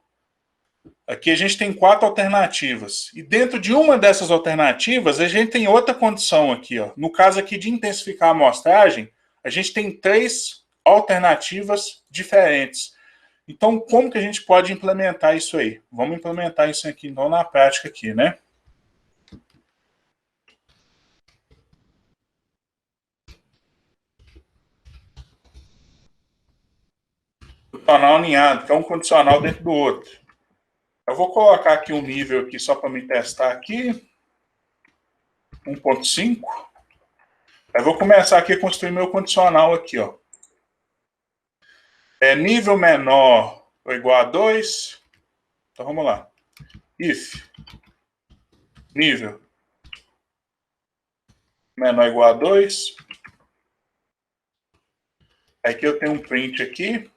aqui a gente tem 4 alternativas. E dentro de uma dessas alternativas, a gente tem outra condição aqui, ó. No caso aqui de intensificar a amostragem, a gente tem 3 alternativas diferentes. Então, como que a gente pode implementar isso aí? Vamos implementar isso aqui, então, na prática aqui, né? Condicional alinhado, que é um condicional dentro do outro. Eu vou colocar aqui um nível aqui só para me testar aqui. 1.5. Aí vou começar aqui a construir meu condicional aqui, ó. Nível menor ou igual a 2. Então vamos lá. If nível menor ou igual a 2. Aqui eu tenho um print aqui.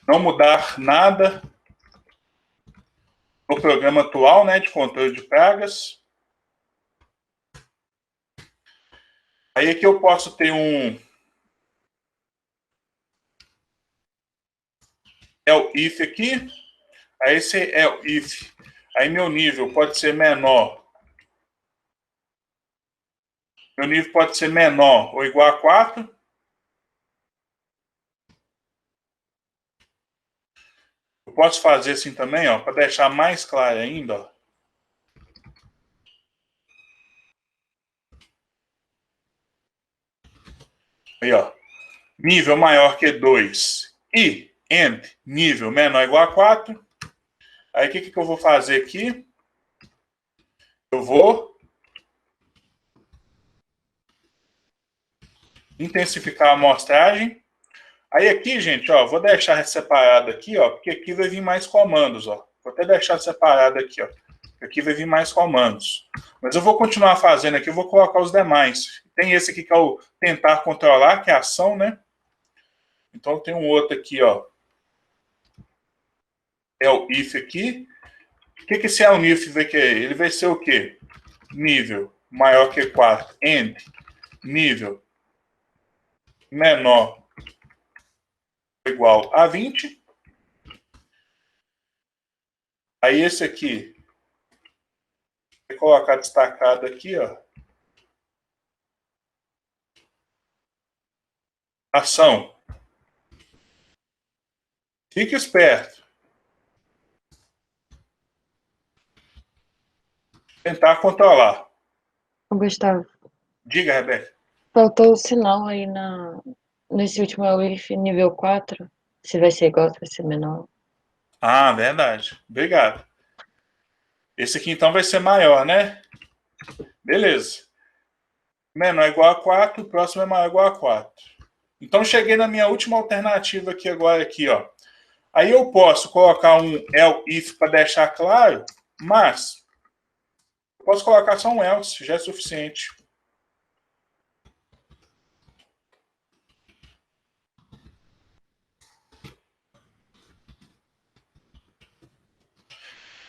Não mudar nada no programa atual, né, de controle de pragas. Aí aqui eu posso ter um if aqui. Aí esse if. Aí meu nível pode ser menor. Meu nível pode ser menor ou igual a 4. Eu posso fazer assim também, ó, para deixar mais claro ainda, ó. Aí, ó. Nível maior que 2 e nível menor ou igual a 4. Aí o que eu vou fazer aqui? Eu vou intensificar a amostragem. Aí aqui, gente, ó, vou deixar separado aqui, ó, porque aqui vai vir mais comandos, ó. Vou até deixar separado aqui, ó. Aqui vai vir mais comandos. Mas eu vou continuar fazendo aqui, eu vou colocar os demais. Tem esse aqui que é o tentar controlar, que é a ação, né? Então tem um outro aqui, ó. É o if aqui. O que esse if vai querer? Ele vai ser o quê? Nível maior que 4. Nível menor ou igual a 20. Aí esse aqui, vou colocar destacado aqui, ó. Ação. Fique esperto. Tentar controlar. Gustavo, Diga, Rebeca. faltou o sinal aí nesse último if nível 4. Se vai ser igual, se vai ser menor. Ah, verdade. Obrigado. Esse aqui então vai ser maior, né? Beleza. Menor igual a 4, o próximo é maior igual a 4. Então cheguei na minha última alternativa aqui agora, aqui, ó. Aí eu posso colocar um if para deixar claro, mas eu posso colocar só um else, já é suficiente.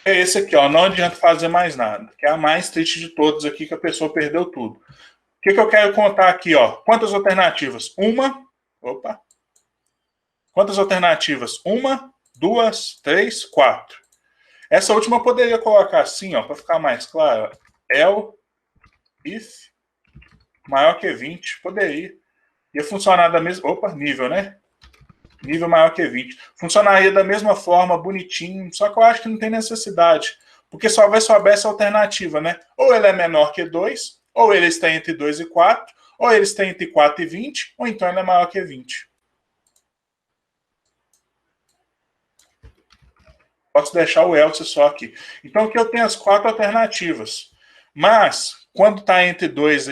é esse aqui, ó, não adianta fazer mais nada, que é a mais triste de todos aqui, que a pessoa perdeu tudo. O que eu quero contar aqui, ó? Quantas alternativas? Opa. Quantas alternativas? 1, 2, 3, 4. Essa última eu poderia colocar assim, ó, para ficar mais claro. Else, if, maior que 20, poderia. Ia funcionar da mesma... Opa, nível, né? Nível maior que 20. Funcionaria da mesma forma, bonitinho, só que eu acho que não tem necessidade. Porque só vai souber essa alternativa, né? Ou ele é menor que 2, ou ele está entre 2 e 4, ou ele está entre 4 e 20, ou então ele é maior que 20. Posso deixar o else só aqui. Então aqui eu tenho as 4 alternativas. Mas, quando está entre 2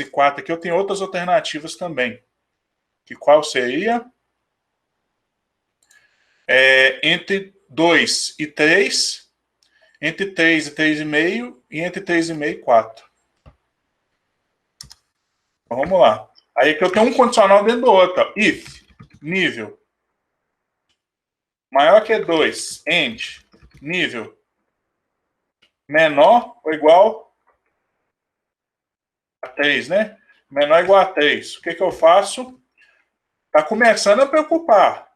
e 4 aqui, eu tenho outras alternativas também. Que qual seria? Entre 2 e 3, entre 3 e 3,5 e entre 3,5 e 4. Então, vamos lá. Aí aqui eu tenho um condicional dentro do outro. Ó. If, nível, maior que 2, end, nível, menor ou igual a 3, né? Menor ou igual a 3. O que eu faço? Está começando a preocupar.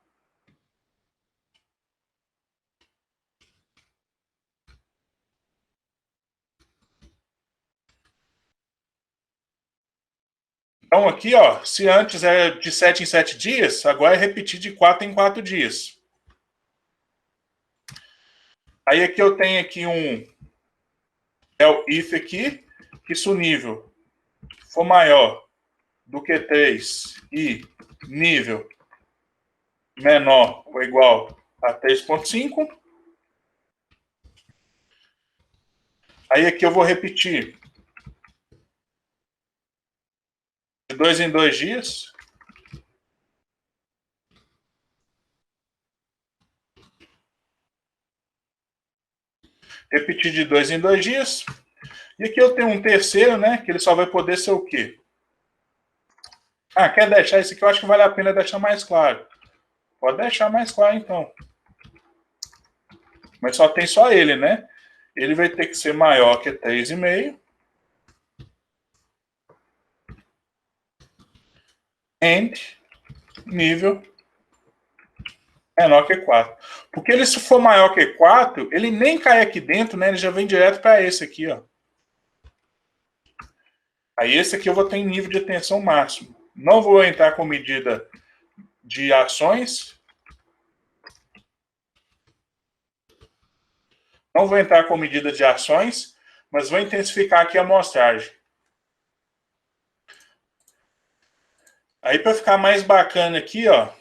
Então aqui, ó, se antes era de 7 em 7 dias, agora é repetir de 4 em 4 dias. Aí aqui eu tenho aqui o if aqui, que se o nível for maior do que 3 e nível menor ou igual a 3,5. Aí aqui eu vou repetir de 2 em 2 dias. Repetir de 2 em 2 dias. E aqui eu tenho um terceiro, né? Que ele só vai poder ser o quê? Ah, quer deixar esse aqui? Eu acho que vale a pena deixar mais claro. Pode deixar mais claro, então. Mas só tem só ele, né? Ele vai ter que ser maior que 3,5. And nível menor que 4. Porque ele, se for maior que 4, ele nem cai aqui dentro, né? Ele já vem direto para esse aqui, ó. Aí esse aqui eu vou ter em nível de atenção máximo. Não vou entrar com medida de ações. Não vou entrar com medida de ações, mas vou intensificar aqui a amostragem. Aí para ficar mais bacana aqui, ó,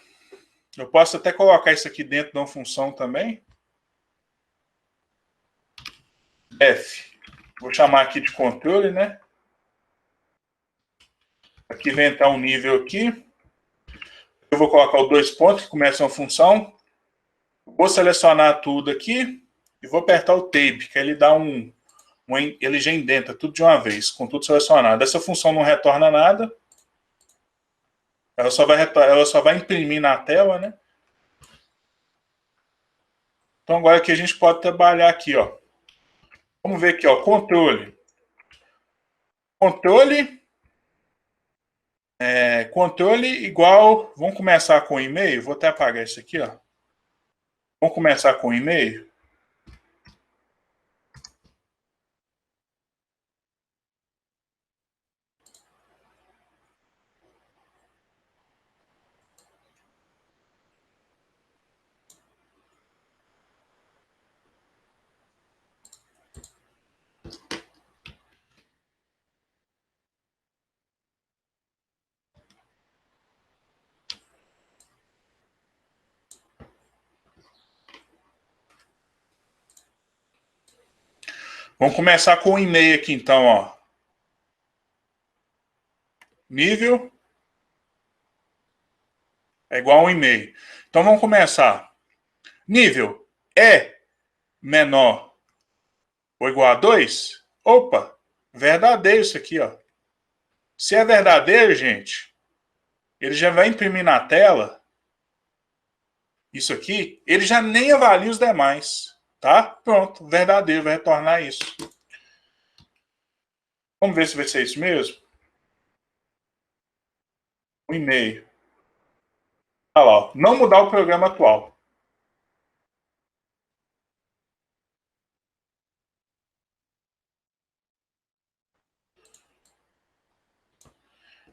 eu posso até colocar isso aqui dentro de uma função também. F. Vou chamar aqui de controle, né? Aqui vem entrar um nível aqui. Eu vou colocar os 2 pontos que começam a função. Vou selecionar tudo aqui e vou apertar o Tab, que ele dá ele já indenta tudo de uma vez, com tudo selecionado. Essa função não retorna nada. Ela só vai imprimir na tela, né? Então agora aqui a gente pode trabalhar aqui, ó. Vamos ver aqui, ó, controle. Controle igual, vamos começar com e-mail, vou até apagar isso aqui, ó. Vamos começar com e-mail. Vamos começar com o e-mail aqui, então, ó. Nível é igual a um e-mail. Então, vamos começar. Nível é menor ou igual a 2? Opa, verdadeiro isso aqui, ó. Se é verdadeiro, gente, ele já vai imprimir na tela isso aqui, ele já nem avalia os demais, Tá? Pronto, verdadeiro, vai retornar isso. Vamos ver se vai ser isso mesmo? 1,5. Olha lá, ó. Não mudar o programa atual.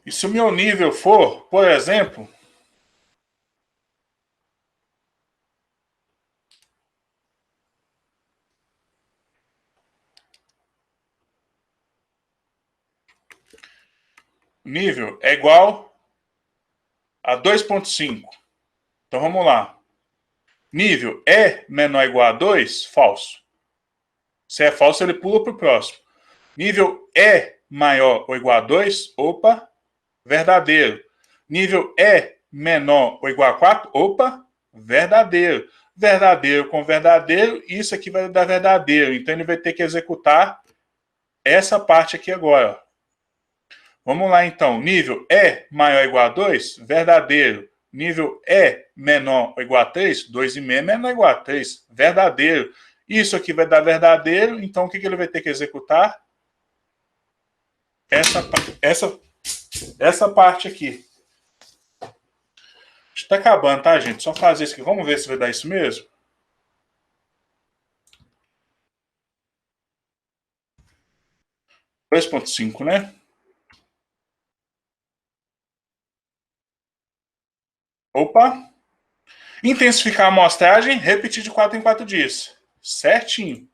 E se o meu nível for, por exemplo, nível é igual a 2,5. Então vamos lá. Nível é menor ou igual a 2? Falso. Se é falso, ele pula para o próximo. Nível é maior ou igual a 2? Opa, verdadeiro. Nível é menor ou igual a 4? Opa, verdadeiro. Verdadeiro com verdadeiro, isso aqui vai dar verdadeiro. Então ele vai ter que executar essa parte aqui agora. Vamos lá então. Nível é maior ou igual a 2? Verdadeiro. Nível é menor ou igual a 3? 2,5 é menor ou igual a 3. Verdadeiro. Isso aqui vai dar verdadeiro, então o que ele vai ter que executar? Essa parte aqui. Está acabando, tá, gente? Só fazer isso aqui. Vamos ver se vai dar isso mesmo. Dois ponto cinco, né? Opa! Intensificar a amostragem, repetir de 4 em 4 dias. Certinho.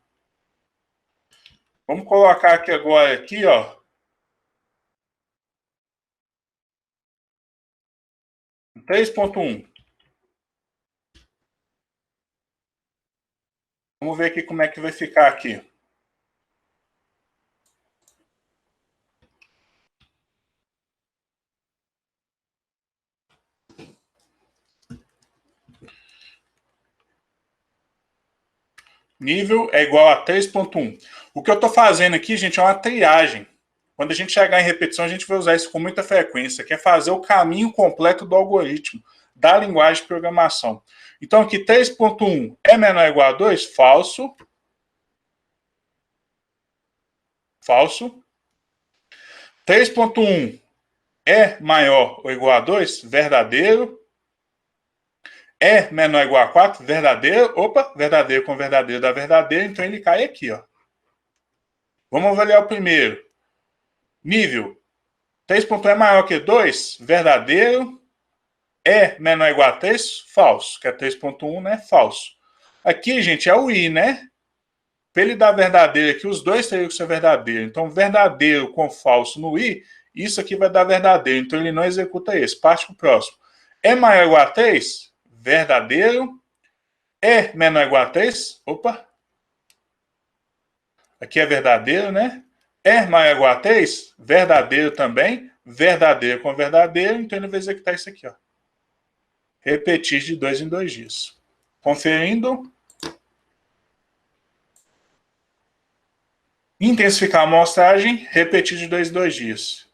Vamos colocar aqui agora, aqui, ó. Três ponto um. Vamos ver aqui como é que vai ficar aqui. Nível é igual a 3.1. O que eu estou fazendo aqui, gente, é uma triagem. Quando a gente chegar em repetição, a gente vai usar isso com muita frequência, que é fazer o caminho completo do algoritmo, da linguagem de programação. Então, aqui 3.1 é menor ou igual a 2? Falso. Falso. 3.1 é maior ou igual a 2? Verdadeiro. É menor ou igual a 4? Verdadeiro. Opa, verdadeiro com verdadeiro dá verdadeiro, então ele cai aqui, ó. Vamos avaliar o primeiro. Nível. 3.1 é maior que 2? Verdadeiro. É menor ou igual a 3? Falso. Que é 3.1, né? Falso. Aqui, gente, é o i, né? Para ele dar verdadeiro aqui, os dois teriam que ser verdadeiro. Então, verdadeiro com falso no i, isso aqui vai dar verdadeiro. Então, ele não executa esse. Parte para o próximo. É maior ou igual a 3? Verdadeiro. É menor ou igual a 3? Opa. Aqui é verdadeiro, né? É maior ou igual a 3? Verdadeiro também. Verdadeiro com verdadeiro. Então, ele vai executar isso aqui, ó. Repetir de 2 em 2 dias. Conferindo. Intensificar a amostragem, repetir de 2 em 2 dias.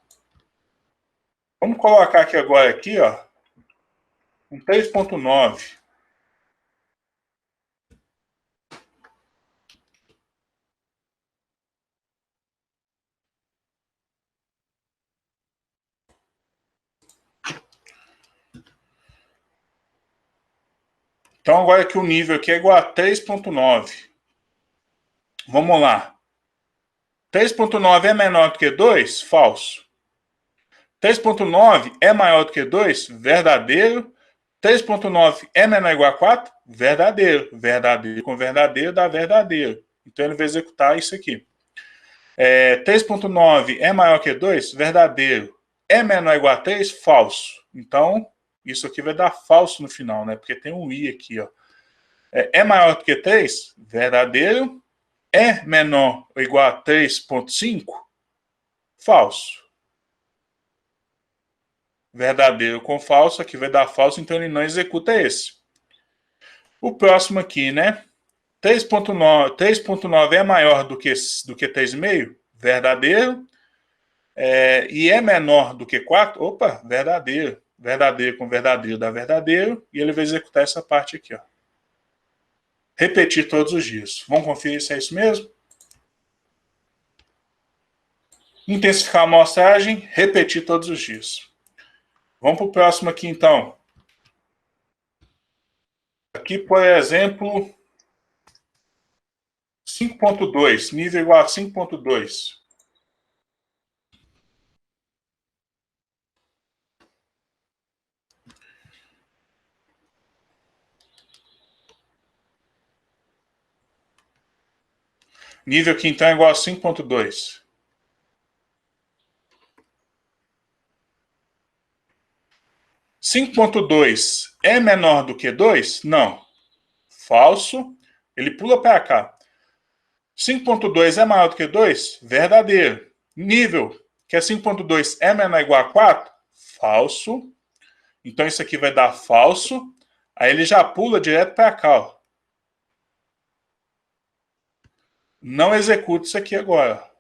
Vamos colocar aqui agora, aqui, ó, um 3.9. Então, agora aqui o nível aqui é igual a 3.9. Vamos lá. 3.9 é menor do que 2? Falso. 3.9 é maior do que 2? Verdadeiro. 3.9 é menor ou igual a 4? Verdadeiro. Verdadeiro com verdadeiro dá verdadeiro. Então, ele vai executar isso aqui. 3.9 é maior que 2? Verdadeiro. É menor ou igual a 3? Falso. Então, isso aqui vai dar falso no final, né? Porque tem um i aqui, ó. É maior do que 3? Verdadeiro. É menor ou igual a 3.5? Falso. Verdadeiro com falso, aqui vai dar falso, então ele não executa esse. O próximo aqui, né? 3.9 é maior do que 3,5? Verdadeiro. E é menor do que 4? Opa, verdadeiro. Verdadeiro com verdadeiro dá verdadeiro. E ele vai executar essa parte aqui, ó. repetir todos os dias. Vamos conferir se é isso mesmo? Intensificar a amostragem, repetir todos os dias. Vamos para o próximo aqui, então. Aqui, por exemplo, 5.2, nível igual a 5.2. Nível aqui, então, é igual a 5.2. (5.2) é menor do que 2? Não. Falso. Ele pula para cá. 5.2 é maior do que 2? Verdadeiro. Nível, que é 5.2, é menor ou igual a 4? Falso. Então, isso aqui vai dar falso. Aí ele já pula direto para cá, ó. Não executa isso aqui agora.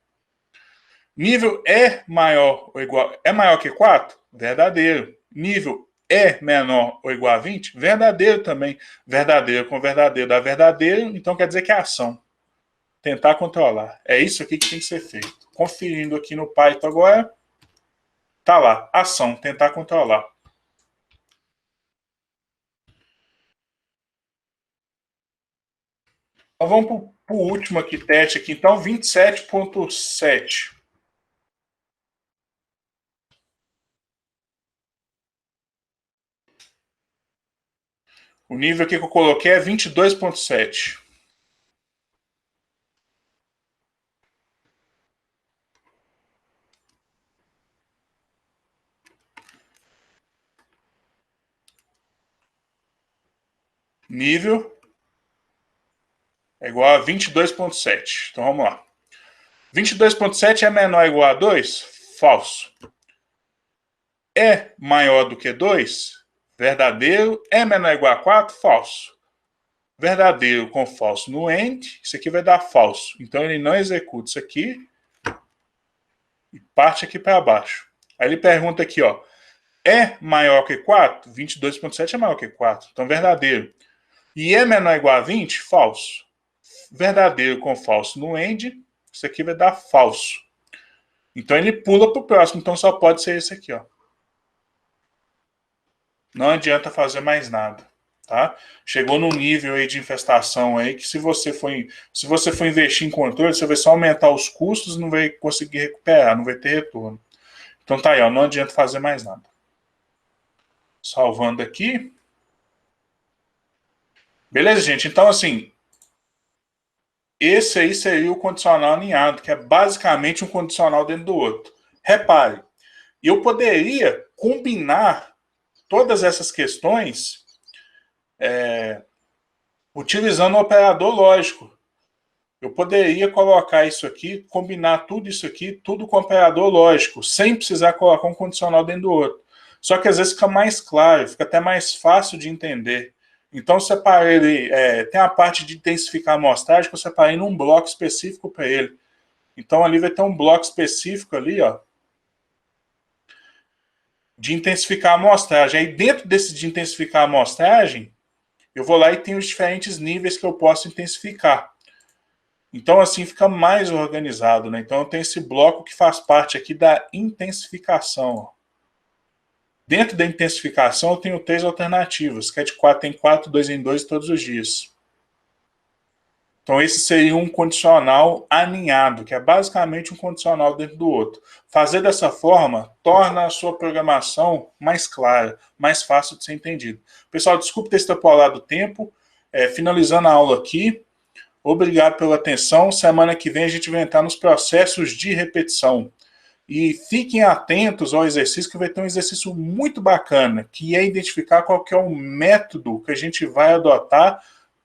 Nível é maior ou igual... É maior que 4? Verdadeiro. Nível é menor ou igual a 20? Verdadeiro também. Verdadeiro com verdadeiro dá verdadeiro, então quer dizer que é ação. Tentar controlar. É isso aqui que tem que ser feito. Conferindo aqui no Python agora. Tá lá. Ação. Tentar controlar. Então, vamos para o último aqui, teste aqui. Então, 27.7. O nível aqui que eu coloquei é 22.7. Nível é igual a 22.7. Então, vamos lá. 22.7 é menor ou igual a 2? Falso. É maior do que 2? Verdadeiro. É menor ou igual a 4? Falso. Verdadeiro com falso no end, isso aqui vai dar falso. Então, ele não executa isso aqui e parte aqui para baixo. Aí ele pergunta aqui, ó, é maior que 4? 22.7 é maior que 4. Então, verdadeiro. E é menor ou igual a 20? Falso. Verdadeiro com falso no end, isso aqui vai dar falso. Então, ele pula para o próximo. Então, só pode ser esse aqui, ó. Não adianta fazer mais nada. Tá? Chegou num nível aí de infestação aí que se você for investir em controle, você vai só aumentar os custos e não vai conseguir recuperar, não vai ter retorno. Então tá aí, ó, não adianta fazer mais nada. Salvando aqui. Beleza, gente? Então, assim, esse aí seria o condicional alinhado, que é basicamente um condicional dentro do outro. Repare, eu poderia combinar todas essas questões utilizando o operador lógico. Eu poderia colocar isso aqui, combinar tudo isso aqui, tudo com operador lógico, sem precisar colocar um condicional dentro do outro. Só que às vezes fica mais claro, fica até mais fácil de entender. Então eu separei ele, tem a parte de intensificar a amostragem que eu separei num bloco específico para ele. Então ali vai ter um bloco específico ali, ó, de intensificar a amostragem. Aí dentro desse de intensificar a amostragem, eu vou lá e tenho os diferentes níveis que eu posso intensificar. Então, assim, fica mais organizado, né? Então, eu tenho esse bloco que faz parte aqui da intensificação. Dentro da intensificação, eu tenho 3 alternativas, que é de 4 em 4, 2 em 2, todos os dias. Então, esse seria um condicional aninhado, que é basicamente um condicional dentro do outro. Fazer dessa forma torna a sua programação mais clara, mais fácil de ser entendido. Pessoal, desculpe ter extrapolado o tempo. Finalizando a aula aqui. Obrigado pela atenção. Semana que vem a gente vai entrar nos processos de repetição. E fiquem atentos ao exercício, que vai ter um exercício muito bacana, que é identificar qual que é o método que a gente vai adotar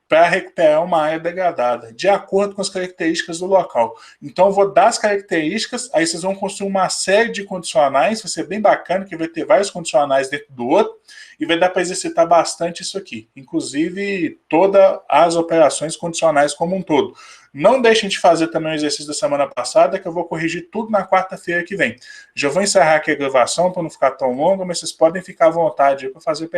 para recuperar uma área degradada, de acordo com as características do local. Então, eu vou dar as características, aí vocês vão construir uma série de condicionais, vai ser bem bacana, que vai ter vários condicionais dentro do outro, e vai dar para exercitar bastante isso aqui, inclusive todas as operações condicionais como um todo. Não deixem de fazer também o exercício da semana passada, que eu vou corrigir tudo na quarta-feira que vem. Já vou encerrar aqui a gravação para não ficar tão longa, mas vocês podem ficar à vontade para fazer perguntas.